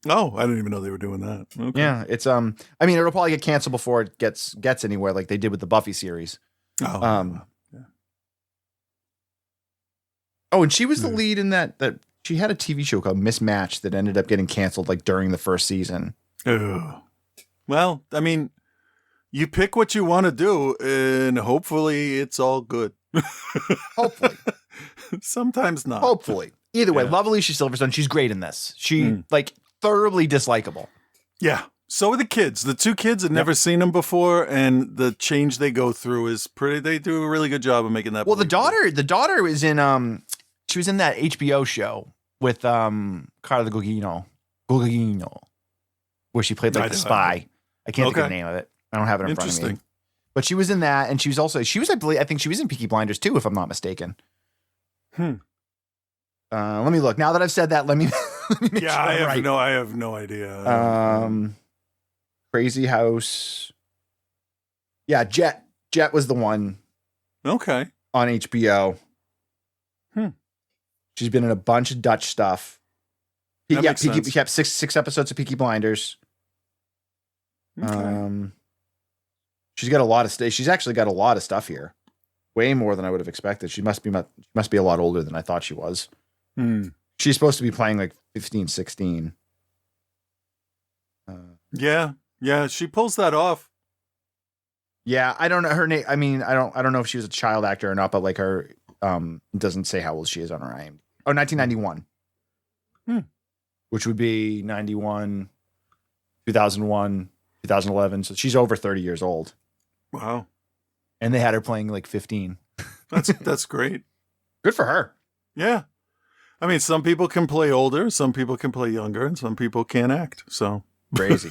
Oh, I didn't even know they were doing that. Okay.
Yeah, it's I mean, it'll probably get canceled before it gets anywhere, like they did with the Buffy series. Oh, and she was the lead in that she had a TV show called Mismatch that ended up getting canceled like during the first season.
Ugh. Well, I mean, you pick what you want to do, and hopefully it's all good.
Hopefully.
Sometimes not.
Hopefully. Either way, love Alicia Silverstone. She's great in this. She like thoroughly dislikable.
Yeah. So are the kids. The two kids had never seen them before, and the change they go through is pretty. They do a really good job of making that.
Well, the daughter is in she was in that HBO show with Carla Gugino, where she played like the spy. I can't think of the name of it. I don't have it in front of me. But she was in that, and she was I think she was in Peaky Blinders too, if I'm not mistaken. Let me look. Now that I've said that, let me make sure
I
I'm right.
I have no idea.
Crazy House. Yeah, Jet was the one.
Okay.
On HBO. She's been in a bunch of Dutch stuff. She have 6 episodes of Peaky Blinders.
Okay.
She's got a lot of She's actually got a lot of stuff here, way more than I would have expected. She must be a lot older than I thought she was. She's supposed to be playing like 15, 16.
Yeah, she pulls that off.
Yeah, I don't know her name. I mean, I don't know if she was a child actor or not, but like her, doesn't say how old she is on her IMDb. Oh, 1991. Which would be 91, 2001, 2011. So she's over 30 years old.
Wow.
And they had her playing like 15.
That's great.
Good for her.
Yeah. I mean, some people can play older, some people can play younger, and some people can't act. So
crazy.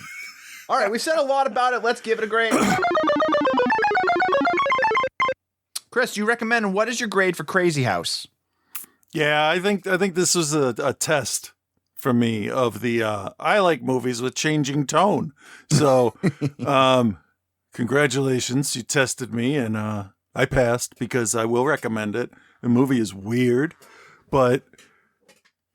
All right, we've said a lot about it. Let's give it a grade. Chris, you recommend, what is your grade for Crazy House?
Yeah, I think this was a test for me of the I like movies with changing tone. So congratulations, you tested me, and I passed because I will recommend it. The movie is weird, but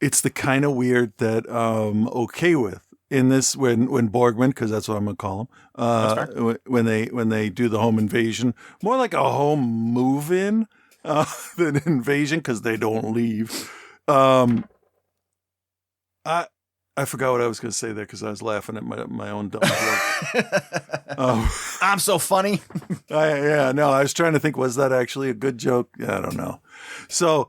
it's the kind of weird that I'm okay with. In this, when Borgman, because that's what I'm gonna call him, when they do the home invasion, more like a home move-in than invasion, because they don't leave. I forgot what I was gonna say there because I was laughing at my own dumb joke.
I'm so funny.
I was trying to think, was that actually a good joke? I don't know. So.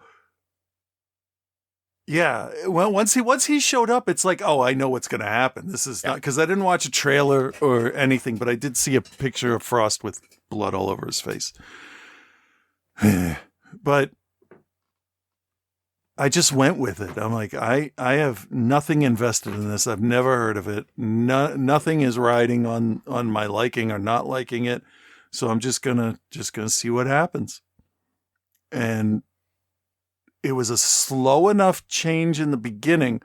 Yeah, well, once he showed up, it's like, oh, I know what's going to happen. This is not, because I didn't watch a trailer or anything, but I did see a picture of Frost with blood all over his face. But I just went with it. I'm like, I have nothing invested in this. I've never heard of it. Nothing is riding on my liking or not liking it. So I'm just gonna see what happens. And it was a slow enough change in the beginning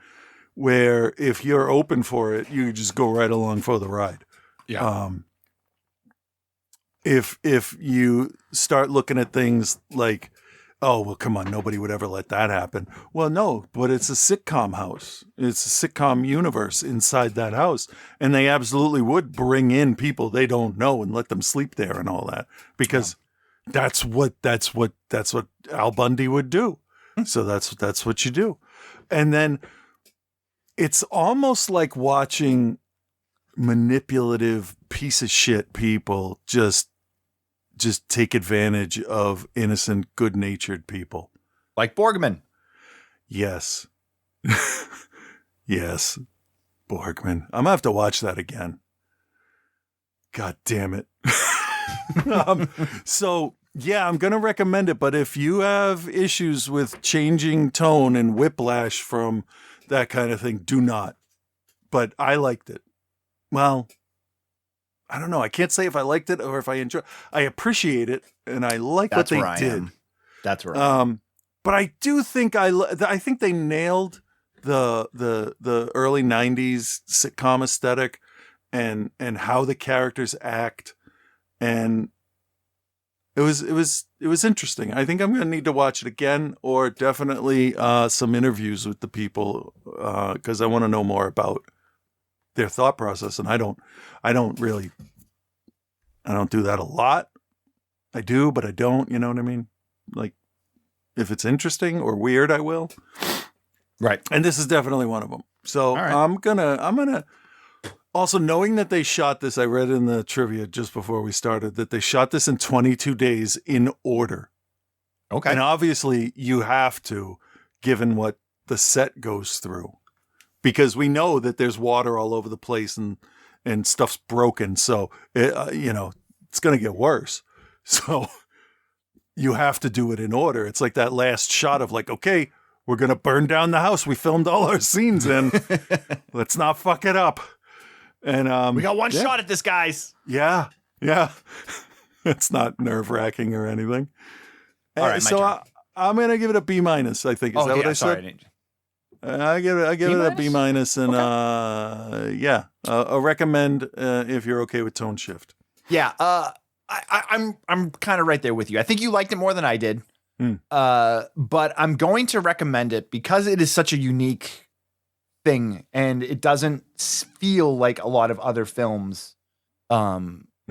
where if you're open for it, you just go right along for the ride.
Yeah.
If you start looking at things like, oh, well, come on, nobody would ever let that happen. Well, no, but it's a sitcom house. It's a sitcom universe inside that house. And they absolutely would bring in people they don't know and let them sleep there and all that, because that's what Al Bundy would do. So that's what you do. And then it's almost like watching manipulative piece of shit people just take advantage of innocent, good-natured people.
Like Borgman.
Yes. Yes. Borgman. I'm going to have to watch that again. God damn it. So... yeah, I'm going to recommend it, but if you have issues with changing tone and whiplash from that kind of thing, do not. But I liked it. Well, I don't know. I can't say if I liked it or if I enjoy. I appreciate it, and I like what they did.
That's right.
But I do think I think they nailed the early 90s sitcom aesthetic and how the characters act, and it was interesting. I think I'm going to need to watch it again, or definitely some interviews with the people, because I want to know more about their thought process. And I don't do that a lot. I do, but I don't. You know what I mean? Like, if it's interesting or weird, I will.
Right.
And this is definitely one of them. So
right.
I'm gonna. Also, knowing that they shot this, I read in the trivia just before we started that they shot this in 22 days in order.
Okay.
And obviously you have to, given what the set goes through, because we know that there's water all over the place and stuff's broken. So, it's going to get worse. So you have to do it in order. It's like that last shot of like, okay, we're going to burn down the house we filmed all our scenes in. Let's not fuck it up. And
we got one shot at this, guys.
Yeah. It's not nerve-wracking or anything.
All right,
so I'm gonna give it a B-. I think is that what I said? I give it a B-, and okay. A recommend if you're okay with tone shift.
Yeah, I'm kind of right there with you. I think you liked it more than I did. But I'm going to recommend it because it is such a unique thing, and it doesn't feel like a lot of other films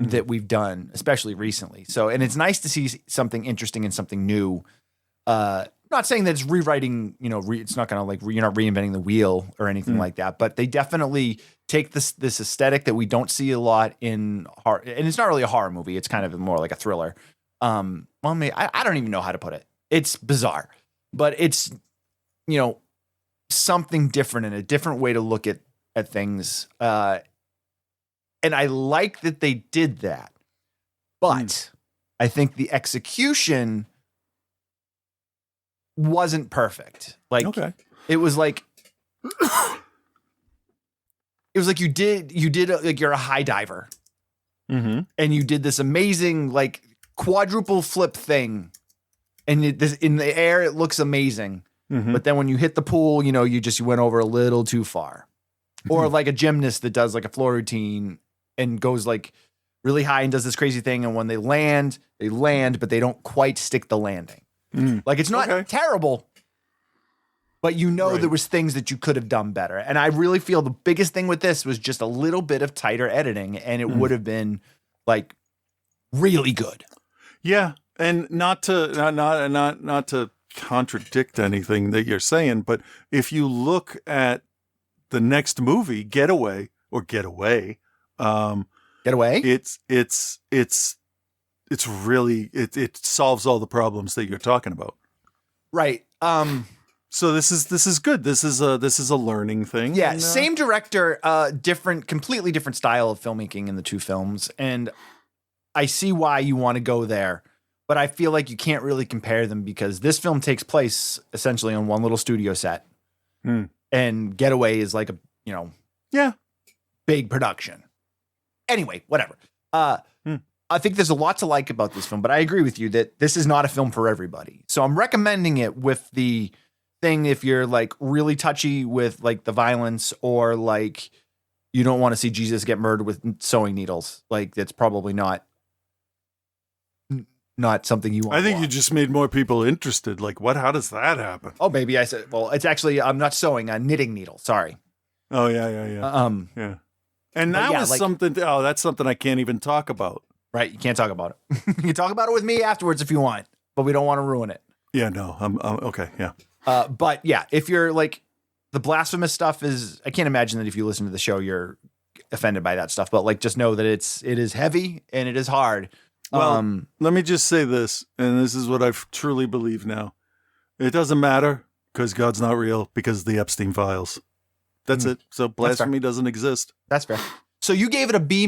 that we've done, especially recently. So, and it's nice to see something interesting and something new. Not saying that it's rewriting, it's not going to you're not reinventing the wheel or anything like that, but they definitely take this aesthetic that we don't see a lot in horror. And it's not really a horror movie. It's kind of more like a thriller. I don't even know how to put it. It's bizarre, but it's, something different and a different way to look at things. And I like that they did that, but I think the execution wasn't perfect. It was like you did you're a high diver, and you did this amazing quadruple flip thing, and in the air it looks amazing, but then when you hit the pool, you went over a little too far, or like a gymnast that does like a floor routine and goes really high and does this crazy thing, and when they land, but they don't quite stick the landing. It's not terrible, but there was things that you could have done better. And I really feel the biggest thing with this was just a little bit of tighter editing, and it would have been really good.
Yeah. And not to contradict anything that you're saying, but if you look at the next movie, Getaway, it's really it solves all the problems that you're talking about.
Right.
So this is good. This is a learning thing.
Yeah. Same director, completely different style of filmmaking in the two films. And I see why you want to go there, but I feel like you can't really compare them because this film takes place essentially on one little studio set, and Getaway is big production. Anyway, whatever. I think there's a lot to like about this film, but I agree with you that this is not a film for everybody. So I'm recommending it with the thing if you're really touchy with the violence, or you don't want to see Jesus get murdered with sewing needles. That's probably not something you want.
I think you just made more people interested. What? How does that happen?
Oh, maybe I said. Well, it's actually I'm not sewing, a knitting needle. Sorry.
Oh yeah. Yeah. And that was something. That's something I can't even talk about.
Right, you can't talk about it. You can talk about it with me afterwards if you want, but we don't want to ruin it.
Yeah, no, I'm okay. Yeah.
But yeah, if you're the blasphemous stuff is, I can't imagine that if you listen to the show you're offended by that stuff. But just know that it is heavy and it is hard.
Well, let me just say this, and this is what I truly believe now. It doesn't matter because God's not real because of the Epstein files. That's it. So blasphemy doesn't exist.
That's fair. So you gave it a B-?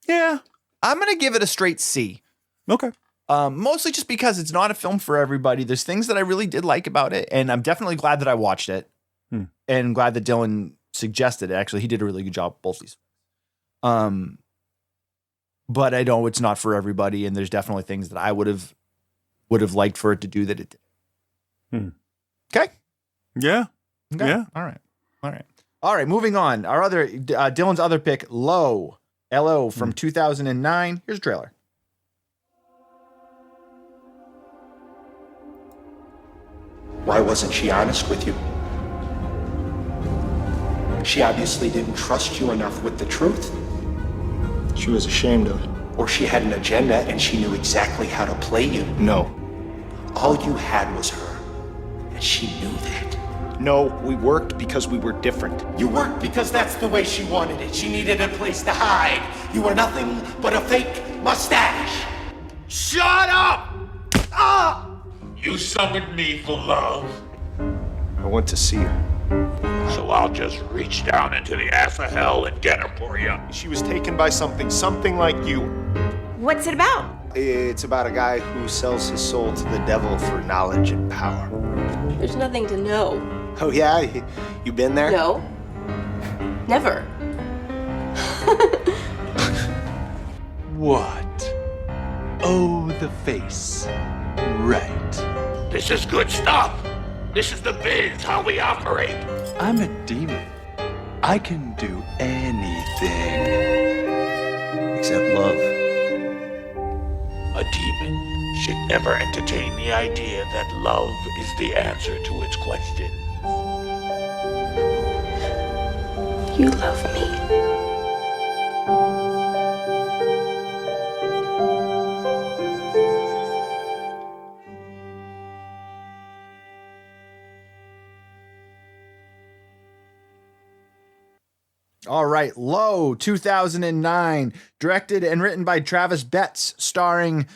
Yeah.
I'm going to give it a straight C.
Okay.
Mostly just because it's not a film for everybody. There's things that I really did like about it, and I'm definitely glad that I watched it, and glad that Dylan suggested it. Actually, he did a really good job with both these. But I know it's not for everybody, and there's definitely things that I would have liked for it to do that it did. Okay.
Yeah.
Okay.
Yeah.
All right. Moving on. Our other Dylan's other pick, LO from 2009. Here's a trailer.
Why wasn't she honest with you? She obviously didn't trust you enough with the truth.
She was ashamed of it.
Or she had an agenda and she knew exactly how to play you.
No.
All you had was her, and she knew that.
No, we worked because we were different.
You worked because that's the way she wanted it. She needed a place to hide. You were nothing but a fake mustache.
Shut up! Ah! You summoned me for love,
I went to see her.
so I'll just reach down into the ass of hell and get her for you.
She was taken by something like you.
What's it about?
It's about a guy who sells his soul to the devil for knowledge and power.
There's nothing to know.
Oh yeah? You been there?
No. Never.
What? Oh, the face. Right.
This is good stuff. This is the biz, how we operate.
I'm a demon. I can do anything.
Except love.
A demon should never entertain the idea that love is the answer to its question.
You love me.
All right, Low, 2009, directed and written by Travis Betts, starring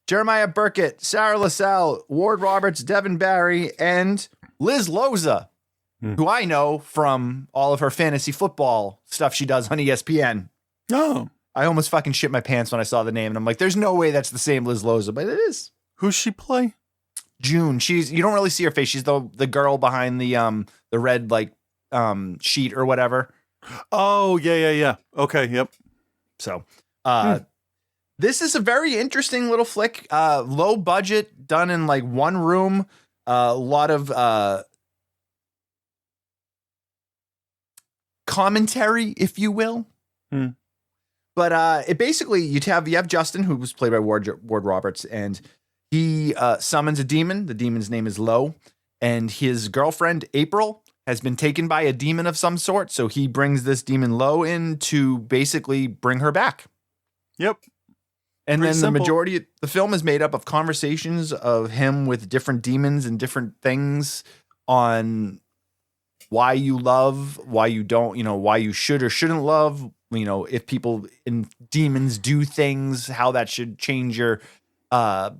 Jeremiah Burkett, Sarah LaSalle, Ward Roberts, Devin Barry, and Liz Loza, who I know from all of her fantasy football stuff she does on ESPN.
Oh.
I almost fucking shit my pants when I saw the name, and I'm like, there's no way that's the same Liz Loza, but it is.
Who's she play?
June. You don't really see her face. She's the girl behind the red sheet or whatever.
Oh, yeah. Okay, yep.
So, this is a very interesting little flick. Low budget, done in like one room. A lot of commentary, if you will. But it basically you have Justin, who was played by Ward Roberts, and he summons a demon. The demon's name is Low, and his girlfriend April has been taken by a demon of some sort. So he brings this demon Low in to basically bring her back.
Yep.
And
Pretty
then
simple.
the majority of the film is made up of conversations of him with different demons and different things on why you love, why you don't, why you should or shouldn't love, if people in demons do things, how that should change your, how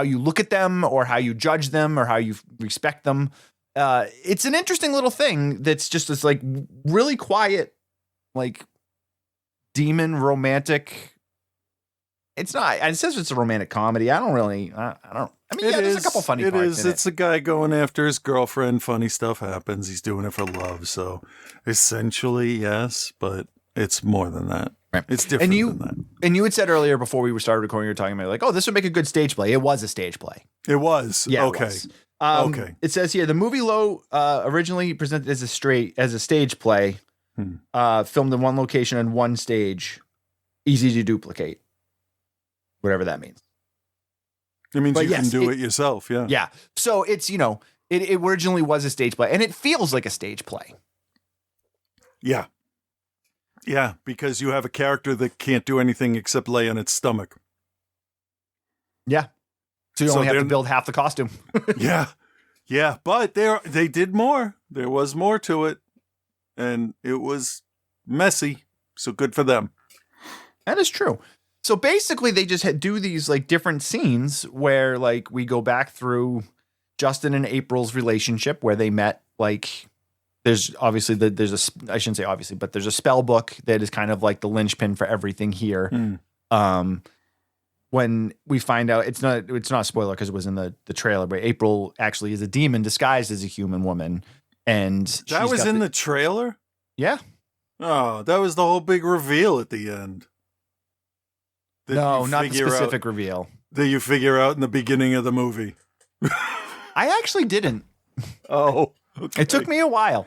you look at them or how you judge them or how you respect them. It's an interesting little thing that's just this like really quiet, like demon romantic. It's not. It says it's a romantic comedy. I don't. I mean, there's a couple funny parts in it.
It's a guy going after his girlfriend. Funny stuff happens. He's doing it for love. So essentially, yes, but it's more than that.
Right.
It's different than that.
And you had said earlier before we started recording, you were talking about like, oh, this would make a good stage play. It was a stage play.
It was.
Yeah.
Okay.
It was.
Okay.
It says here the movie Low originally presented as a stage play, filmed in one location and one stage, easy to duplicate. Whatever that means.
It means you can do it yourself. Yeah.
Yeah. So it's, it originally was a stage play and it feels like a stage play.
Yeah. Yeah. Because you have a character that can't do anything except lay on its stomach.
Yeah. So you only have to build half the costume.
Yeah. Yeah. But they did more. There was more to it. And it was messy. So good for them.
That is true. So basically, they just do these like different scenes where like we go back through Justin and April's relationship where they met. Like, there's obviously I shouldn't say obviously, but there's a spell book that is kind of like the linchpin for everything here. When we find out it's not a spoiler because it was in the trailer, but April actually is a demon disguised as a human woman, and
that was in the trailer.
Yeah.
Oh, that was the whole big reveal at the end.
No, not the specific reveal.
That you figure out in the beginning of the movie.
I actually didn't.
Oh, okay.
It took me a while.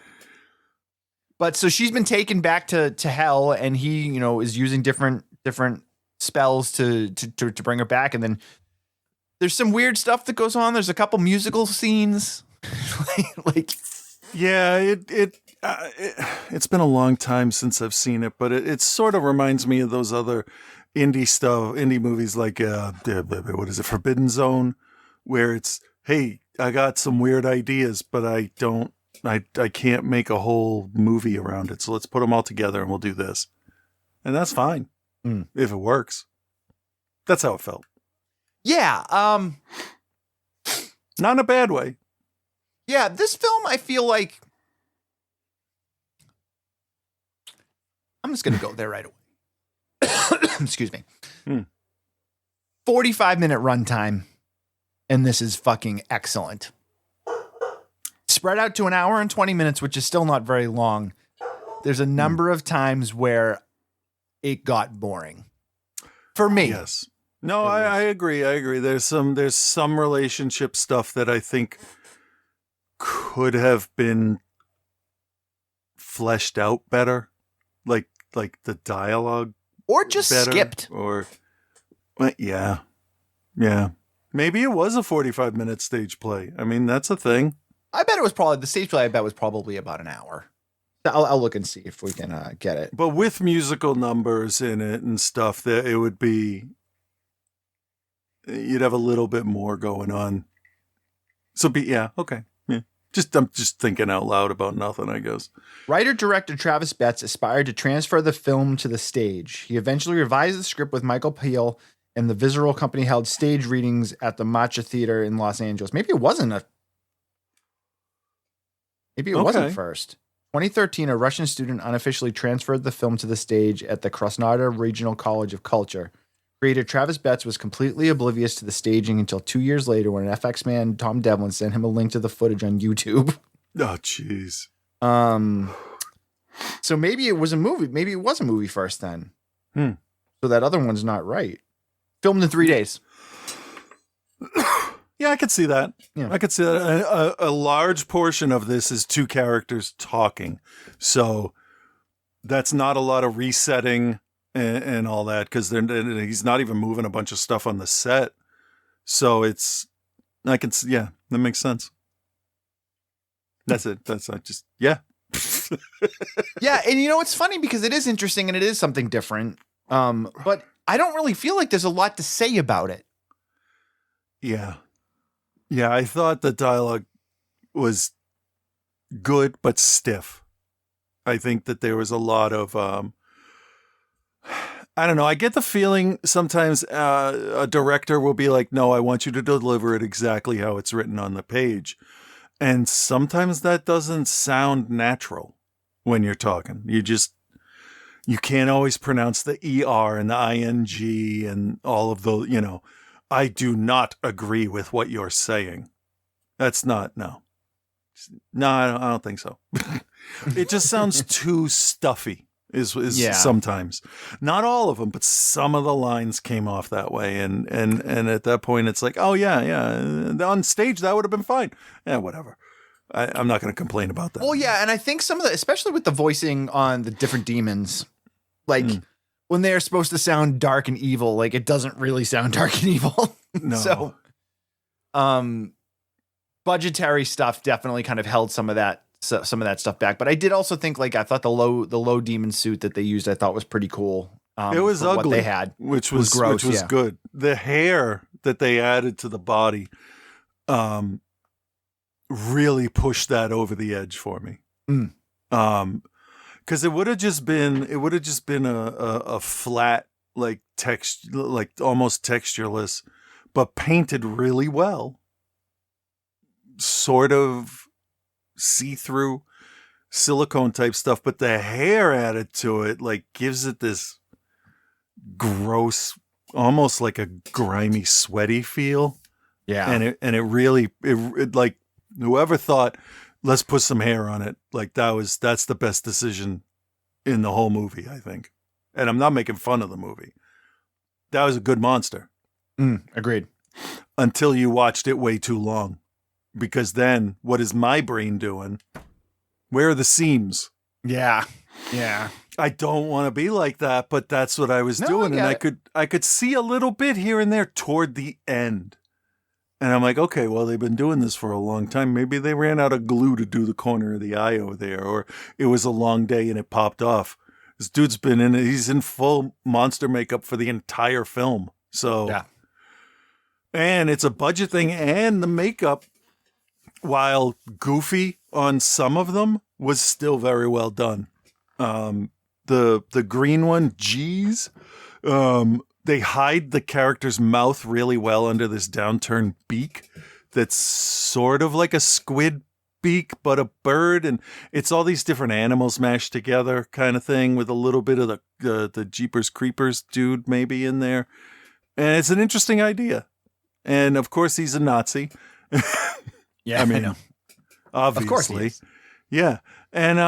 But so she's been taken back to hell, and he, is using different spells to bring her back. And then there's some weird stuff that goes on. There's a couple musical scenes.
Yeah, it's been a long time since I've seen it, but it sort of reminds me of those other indie movies like what is it, Forbidden Zone, where it's, hey, I got some weird ideas, but I can't make a whole movie around it, so let's put them all together and we'll do this, and that's fine if it works. That's how it felt.
Yeah,
not in a bad way.
Yeah, this film, I feel like I'm just gonna go there right away. Excuse me. 45-minute runtime, and this is fucking excellent. Spread out to an hour and 20 minutes, which is still not very long. There's a number of times where it got boring. For me.
Yes. No, I agree. There's some relationship stuff that I think could have been fleshed out better. Like the dialogue.
Or just
better,
skipped.
Or, well, yeah. Maybe it was a 45-minute stage play. I mean, that's a thing.
I bet it was probably, the stage play I bet was probably about an hour. I'll look and see if we can get it.
But with musical numbers in it and stuff, that it would be, you'd have a little bit more going on. So yeah, okay. Yeah. I'm just thinking out loud about nothing, I guess.
Writer-director Travis Betts aspired to transfer the film to the stage. He eventually revised the script with Michael Peel, and the Visceral Company held stage readings at the Matcha Theater in Los Angeles. Maybe it wasn't first. 2013, a Russian student unofficially transferred the film to the stage at the Krasnodar Regional College of Culture. Creator Travis Betts was completely oblivious to the staging until 2 years later when an FX man, Tom Devlin, sent him a link to the footage on YouTube.
Oh, jeez.
So maybe it was a movie. Maybe it was a movie first then. So that other one's not right. Filmed in 3 days.
Yeah, I could see that.
Yeah.
I could see that. A large portion of this is two characters talking. So that's not a lot of resetting and all that, because he's not even moving a bunch of stuff on the set. So that makes sense. That's it. Yeah.
Yeah, and it's funny because it is interesting and it is something different. But I don't really feel like there's a lot to say about it.
Yeah. Yeah, I thought the dialogue was good but stiff. I think that there was a lot of I don't know. I get the feeling sometimes a director will be like, no, I want you to deliver it exactly how it's written on the page. And sometimes that doesn't sound natural when you're talking. You can't always pronounce the ER and the ING and all of the, I do not agree with what you're saying. That's not, no. No, I don't think so. It just sounds too stuffy. Is sometimes, not all of them, but some of the lines came off that way, and at that point it's like, oh yeah, on stage that would have been fine. Yeah, whatever. I'm not going to complain about that.
Well, yeah, and I think some of the, especially with the voicing on the different demons, like when they're supposed to sound dark and evil, like it doesn't really sound dark and evil.
No.
So, budgetary stuff definitely kind of held some of that stuff back. But I did also think, like, I thought the low demon suit that they used, I thought was pretty cool.
It was ugly.
What they had,
which was
gross,
which was good. The hair that they added to the body, really pushed that over the edge for me. Because it would have just been a flat, like text, like almost textureless, but painted really well. Sort of see-through silicone type stuff, but the hair added to it like gives it this gross, almost like a grimy, sweaty feel.
Yeah.
And it really like, whoever thought, let's put some hair on it, like that's the best decision in the whole movie, I think. And I'm not making fun of the movie. That was a good monster.
Agreed.
Until you watched it way too long. Because then, what is my brain doing? Where are the seams?
Yeah. Yeah.
I don't want to be like that, but that's what I was doing. And I could see a little bit here and there toward the end. And I'm like, okay, well, they've been doing this for a long time. Maybe they ran out of glue to do the corner of the eye over there, or it was a long day and it popped off. This dude's he's in full monster makeup for the entire film. So,
yeah. And
it's a budget thing, and the makeup, while goofy on some of them, was still very well done. The green one, geez, they hide the character's mouth really well under this downturned beak that's sort of like a squid beak, but a bird, and it's all these different animals mashed together kind of thing with a little bit of the Jeepers Creepers dude maybe in there. And it's an interesting idea. And of course he's a Nazi.
Yeah, I mean, I know.
Obviously.
Of course he is.
Yeah. And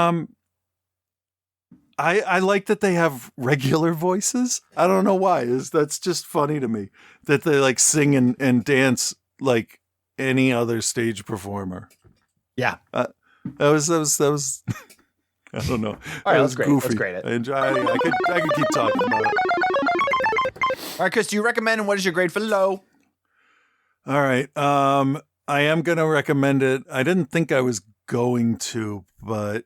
I like that they have regular voices. I don't know why. That's just funny to me that they like sing and dance like any other stage performer.
Yeah.
That was I don't know.
All right,
that was
great.
goofy.
That's great.
I could keep talking about it.
All right, Chris, do you recommend, and what is your grade for low?
All right. I am going to recommend it. I didn't think I was going to, but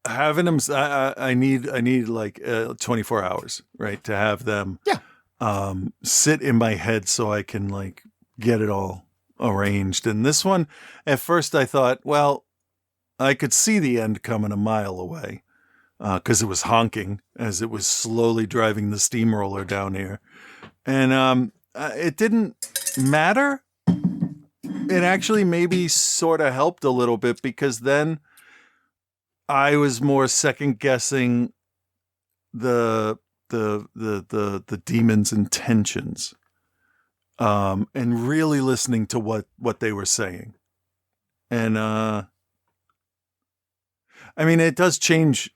having them, I need like 24 hours, right, to have them sit in my head so I can like get it all arranged. And this one, at first I thought, well, I could see the end coming a mile away because it was honking as it was slowly driving the steamroller down here. And it didn't matter. It actually maybe sort of helped a little bit because then I was more second guessing the demon's intentions, and really listening to what they were saying. And I mean, it does change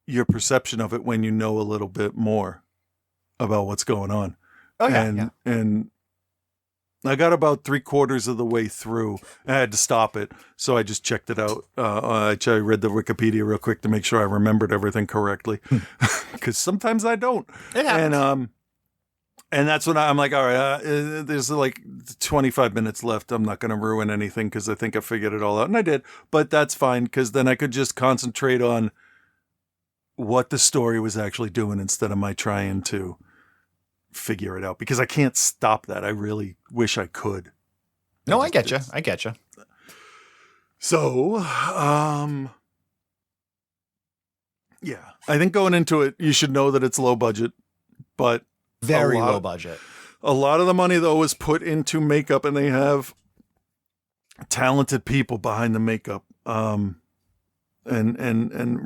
your perception of it when you know a little bit more about what's going on.
Oh yeah,
And I got about 3/4 of the way through. I had to stop it, so I just checked it out. I read the Wikipedia real quick to make sure I remembered everything correctly, because sometimes I don't.
It happens.
And that's when I'm like, all right, there's like 25 minutes left. I'm not going to ruin anything because I think I figured it all out, and I did. But that's fine because then I could just concentrate on what the story was actually doing instead of my trying to figure it out, because I can't stop that. I really wish I could.
No, I get you. I get you.
So, yeah, I think going into it, you should know that it's low budget, but
Very low budget.
A lot of the money though was put into makeup, and they have talented people behind the makeup, and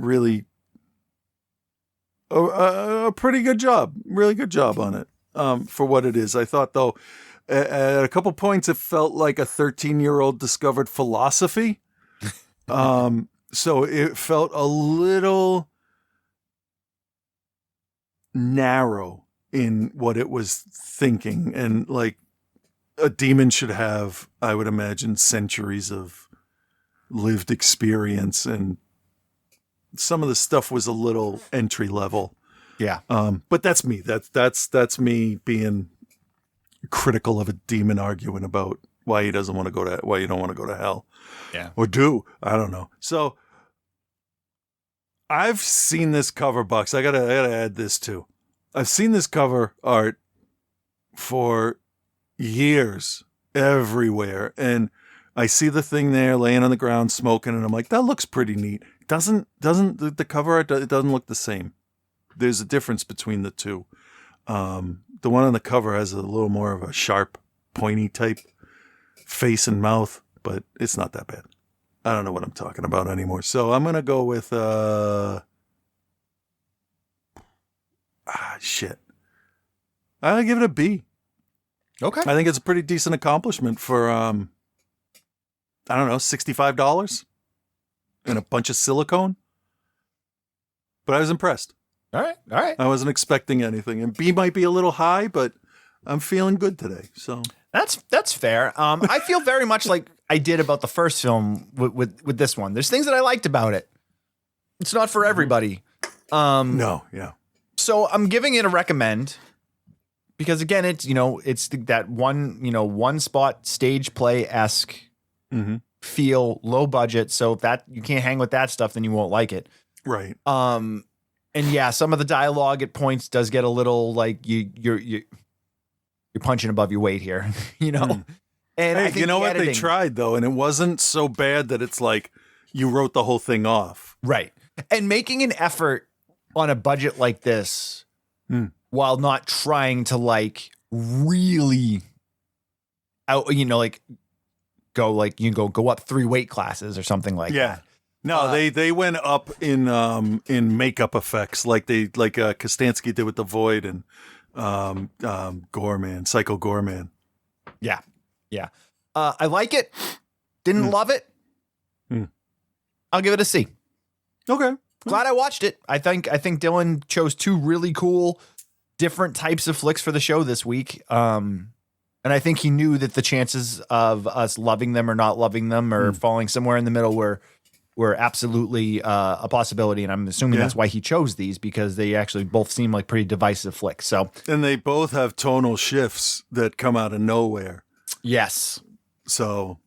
really a pretty good job, really good job on it. For what it is. I thought, though, at a couple points, it felt like a 13-year-old discovered philosophy. So it felt a little narrow in what it was thinking. And like a demon should have, I would imagine, centuries of lived experience. And some of the stuff was a little entry level.
Yeah.
But that's me. That's me being critical of a demon arguing about why he doesn't want to go to, why you don't want to go to hell.
Yeah.
Or do. I don't know. So I've seen this cover box. I gotta add this too. I've seen this cover art for years everywhere. And I see the thing there laying on the ground smoking, and I'm like, that looks pretty neat. Doesn't the cover art, it doesn't look the same. There's a difference between the two. The one on the cover has a little more of a sharp, pointy type face and mouth, but it's not that bad. I don't know what I'm talking about anymore. So I'm going to go with, shit. I'll give it a B.
Okay.
I think it's a pretty decent accomplishment for, I don't know, $65 and a bunch of silicone. But I was impressed.
All right.
I wasn't expecting anything, and B might be a little high, but I'm feeling good today. So
that's fair. I feel very much like I did about the first film with this one. There's things that I liked about it. It's not for everybody.
No, yeah.
So I'm giving it a recommend because again, it's that one spot stage play-esque feel, low budget. So if that you can't hang with that stuff, then you won't like it.
Right.
And yeah, some of the dialogue at points does get a little like you're punching above your weight here, And
hey,
I think
you know what
editing,
they tried though, and it wasn't so bad that it's like you wrote the whole thing off.
right? And making an effort on a budget like this, while not trying to like really out, go up 3 weight classes or something like that.
No, they went up in makeup effects like Kostansky did with The Void and Gorman, Psycho Gorman.
Yeah. I like it. Didn't love it. I'll give it a C.
Okay.
Glad I watched it. I think Dylan chose 2 really cool, different types of flicks for the show this week. And I think he knew that the chances of us loving them or not loving them or falling somewhere in the middle were absolutely a possibility. And I'm assuming that's why he chose these, because they actually both seem like pretty divisive flicks. So,
and they both have tonal shifts that come out of nowhere.
Yes.
So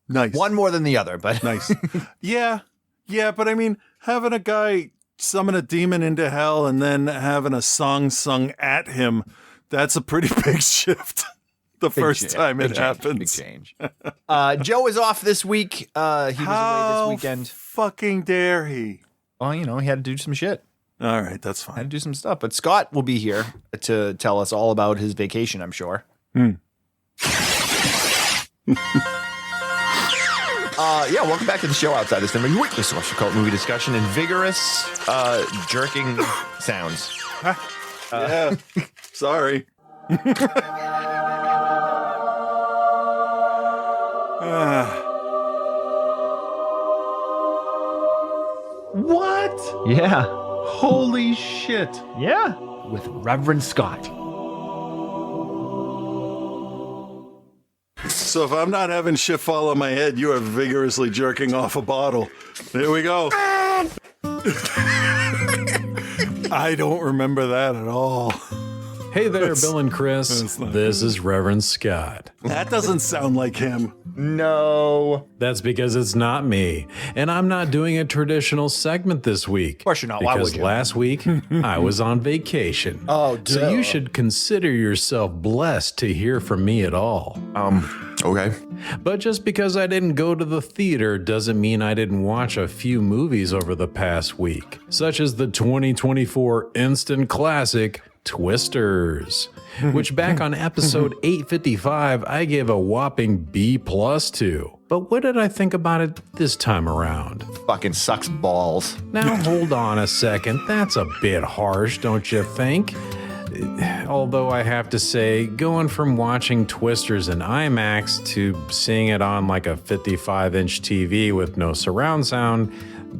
nice.
One more than the other, but
nice. Yeah. But I mean, having a guy summon a demon into hell and then having a song sung at him, that's a pretty big shift. the first time it happens.
Big change. Joe is off this week. He was away this weekend.
Fucking dare he?
Well, he had to do some shit.
All right, that's fine.
Had to do some stuff. But Scott will be here to tell us all about his vacation, I'm sure. Welcome back to the show Outside the Cinema, your weekly source for cult movie discussion and vigorous jerking sounds.
Yeah, sorry.
What?
Yeah.
Holy shit.
Yeah.
With Reverend Scott.
So if I'm not having shit fall on my head, you are vigorously jerking off a bottle. There we go. I don't remember that at all.
Hey there, Bill and Chris. This is Reverend Scott.
That doesn't sound like him.
No.
That's because it's not me. And I'm not doing a traditional segment this week. Of
course you're not. Why would you?
Last week, I was on vacation.
Oh, dude.
So you should consider yourself blessed to hear from me at all.
Okay.
But just because I didn't go to the theater doesn't mean I didn't watch a few movies over the past week, such as the 2024 instant classic, Twisters, which back on episode 855, I gave a whopping B+ to. But what did I think about it this time around?
Fucking sucks balls.
Now hold on a second, that's a bit harsh, don't you think? Although I have to say, going from watching Twisters in IMAX to seeing it on like a 55-inch TV with no surround sound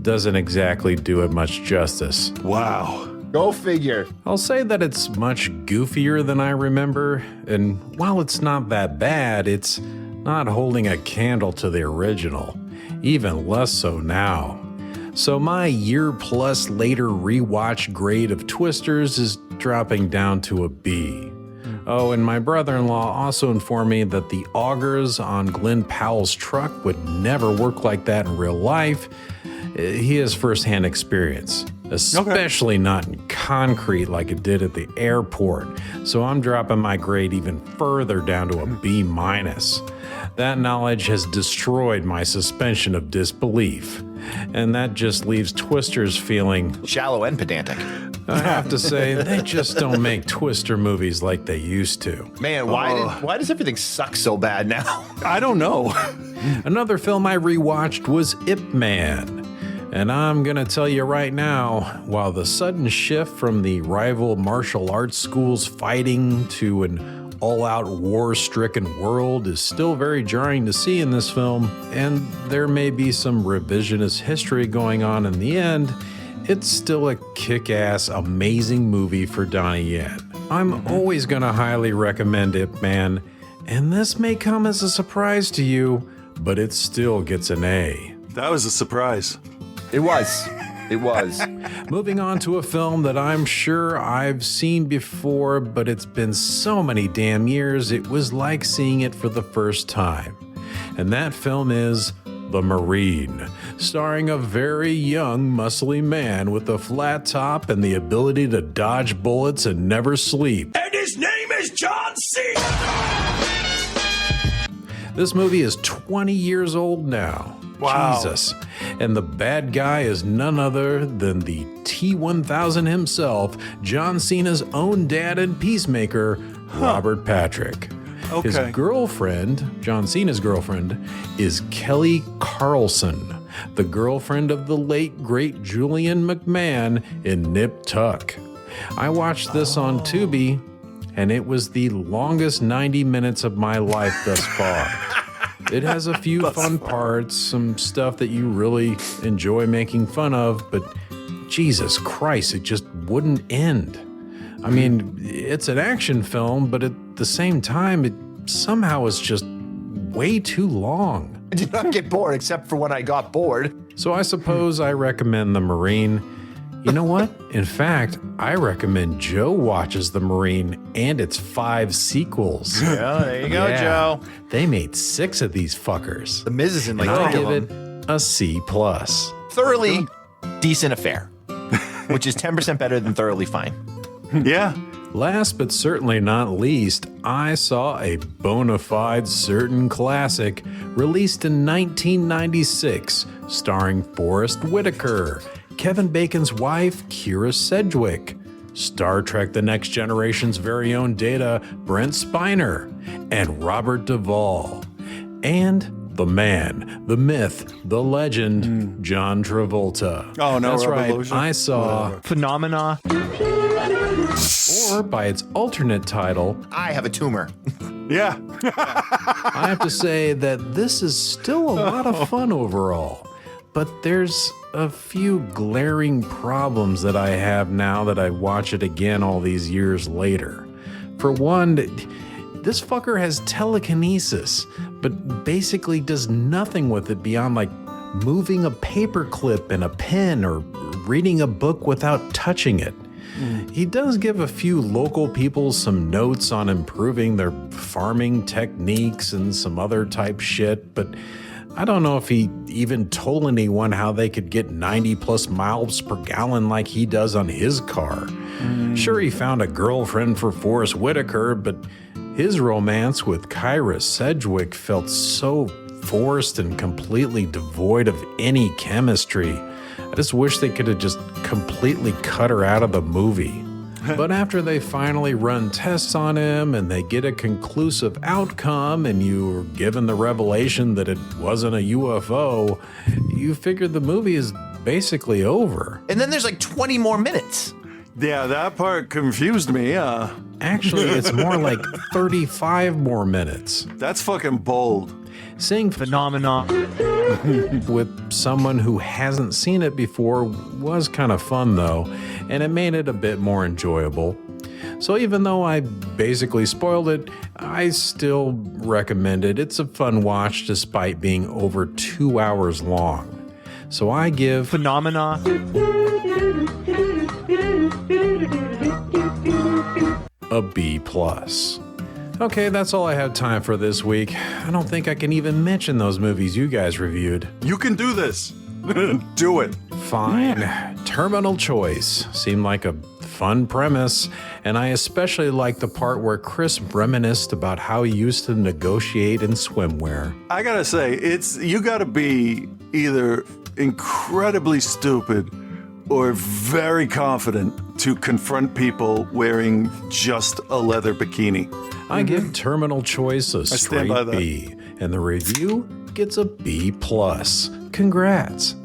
doesn't exactly do it much justice.
Wow.
Go figure.
I'll say that it's much goofier than I remember, and while it's not that bad, it's not holding a candle to the original, even less so now. So my year-plus later rewatch grade of Twisters is dropping down to a B. Oh, and my brother-in-law also informed me that the augers on Glenn Powell's truck would never work like that in real life. He has firsthand experience, especially not in concrete like it did at the airport. So I'm dropping my grade even further down to a B-. That knowledge has destroyed my suspension of disbelief. And that just leaves Twisters feeling
shallow and pedantic.
I have to say, they just don't make Twister movies like they used to.
Man, why does everything suck so bad now?
I don't know.
Another film I rewatched was Ip Man. And I'm gonna tell you right now, while the sudden shift from the rival martial arts schools fighting to an all-out war-stricken world is still very jarring to see in this film, and there may be some revisionist history going on in the end, it's still a kick-ass, amazing movie for Donnie Yen. I'm always gonna highly recommend Ip Man, and this may come as a surprise to you, but it still gets an A.
That was a surprise.
It was. It was.
Moving on to a film that I'm sure I've seen before, but it's been so many damn years, it was like seeing it for the first time. And that film is The Marine, starring a very young, muscly man with a flat top and the ability to dodge bullets and never sleep.
And his name is John C.
This movie is 20 years old now.
Wow.
Jesus. And the bad guy is none other than the T-1000 himself, John Cena's own dad and peacemaker, Robert Patrick.
Okay.
His girlfriend, John Cena's girlfriend, is Kelly Carlson, the girlfriend of the late, great Julian McMahon in Nip Tuck. I watched this on Tubi, and it was the longest 90 minutes of my life thus far. It has a few fun parts, some stuff that you really enjoy making fun of, but Jesus Christ, it just wouldn't end. I mean, it's an action film, but at the same time, it somehow is just way too long.
I did not get bored except for when I got bored.
So I suppose I recommend The Marine. You know what? In fact, I recommend Joe watches The Marine and its 5 sequels.
Yeah, there you go, Joe.
They made 6 of these fuckers.
The Miz is in like
and I
3
give
of
it
them.
a C+.
Thoroughly decent affair, which is 10% better than thoroughly fine.
Yeah.
Last but certainly not least, I saw a bona fide certain classic released in 1996, starring Forrest Whitaker, Kevin Bacon's wife, Kira Sedgwick, Star Trek The Next Generation's very own Data, Brent Spiner, and Robert Duvall, and the man, the myth, the legend, John Travolta.
Oh, no,
that's right.
Revolution?
I saw
Phenomena.
or by its alternate title,
I have a tumor.
Yeah.
I have to say that this is still a lot of fun overall, but there's a few glaring problems that I have now that I watch it again all these years later. For one, this fucker has telekinesis, but basically does nothing with it beyond like moving a paperclip and a pen or reading a book without touching it. He does give a few local people some notes on improving their farming techniques and some other type shit, but I don't know if he even told anyone how they could get 90 plus miles per gallon like he does on his car. Sure, he found a girlfriend for Forrest Whitaker, but his romance with Kyra Sedgwick felt so forced and completely devoid of any chemistry. I just wish they could have just completely cut her out of the movie. But after they finally run tests on him and they get a conclusive outcome and you're given the revelation that it wasn't a UFO, you figure the movie is basically over.
And then there's like 20 more minutes.
Yeah, that part confused me.
Actually, it's more like 35 more minutes.
That's fucking bold.
Seeing
Phenomena.
with someone who hasn't seen it before was kind of fun though, and it made it a bit more enjoyable. So even though I basically spoiled it, I still recommend it. It's a fun watch despite being over 2 hours long. So I give
Phenomena.
a B+. Okay, that's all I have time for this week. I don't think I can even mention those movies you guys reviewed.
You can do this. Do it.
Fine. Terminal Choice seemed like a fun premise, and I especially liked the part where Chris reminisced about how he used to negotiate in swimwear.
I gotta say, you gotta be either incredibly stupid or very confident to confront people wearing just a leather bikini.
I give Terminal Choice a
stand by
straight
that.
B, and the review gets a B+. Congrats.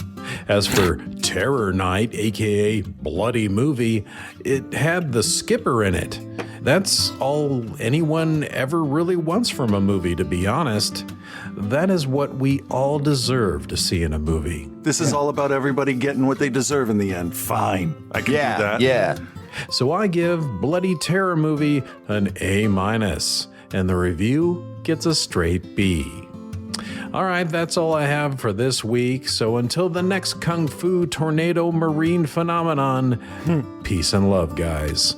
As for Terror Night, aka Bloody Movie, it had the skipper in it. That's all anyone ever really wants from a movie, to be honest. That is what we all deserve to see in a movie.
This is all about everybody getting what they deserve in the end. Fine. I can do that.
Yeah.
So I give Bloody Terror Movie an A-, and the review gets a straight B. All right, that's all I have for this week. So until the next Kung Fu Tornado Marine Phenomenon, peace and love, guys.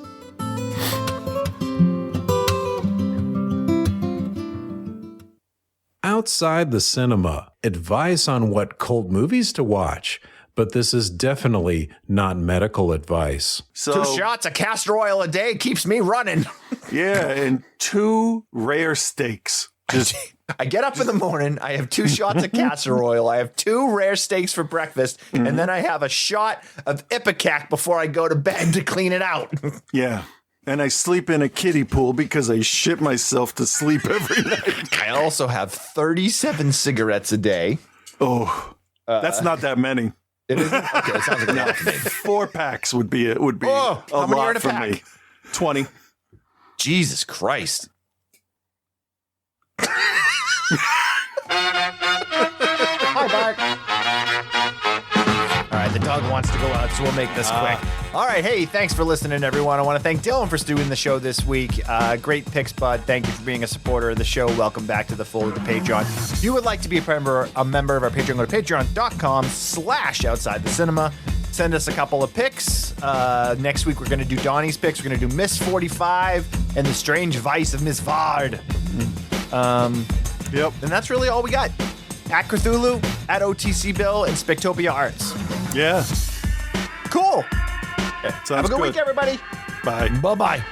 Outside the cinema, advice on what cult movies to watch, but this is definitely not medical advice.
So,
2 shots of castor oil a day keeps me running.
yeah, and 2 rare steaks.
I get up in the morning, I have 2 shots of castor oil, I have 2 rare steaks for breakfast, and then I have a shot of Ipecac before I go to bed to clean it out.
Yeah. And I sleep in a kiddie pool because I shit myself to sleep every night.
I also have 37 cigarettes a day.
Oh, that's not that many.
It isn't? Okay, it sounds like enough to me.
4 packs would be a
how many are
lot
in a
for
pack?
me. 20.
Jesus Christ. Hi, Bart. All right, the dog wants to go out, so we'll make this quick. All right, hey, thanks for listening, everyone. I want to thank Dylan for doing the show this week. Great picks, bud. Thank you for being a supporter of the show. Welcome back to the fold of the Patreon. If you would like to be a member of our Patreon, go to patreon.com/outsidethecinema. Send us a couple of picks. Next week, we're going to do Donnie's picks. We're going to do Miss 45 and the Strange Vice of Miss Vard.
Yep.
And that's really all we got. At Cthulhu, at OTC Bill, and Spectopia Arts.
Yeah.
Cool.
Sounds
Have a good week, everybody.
Bye.
Bye-bye.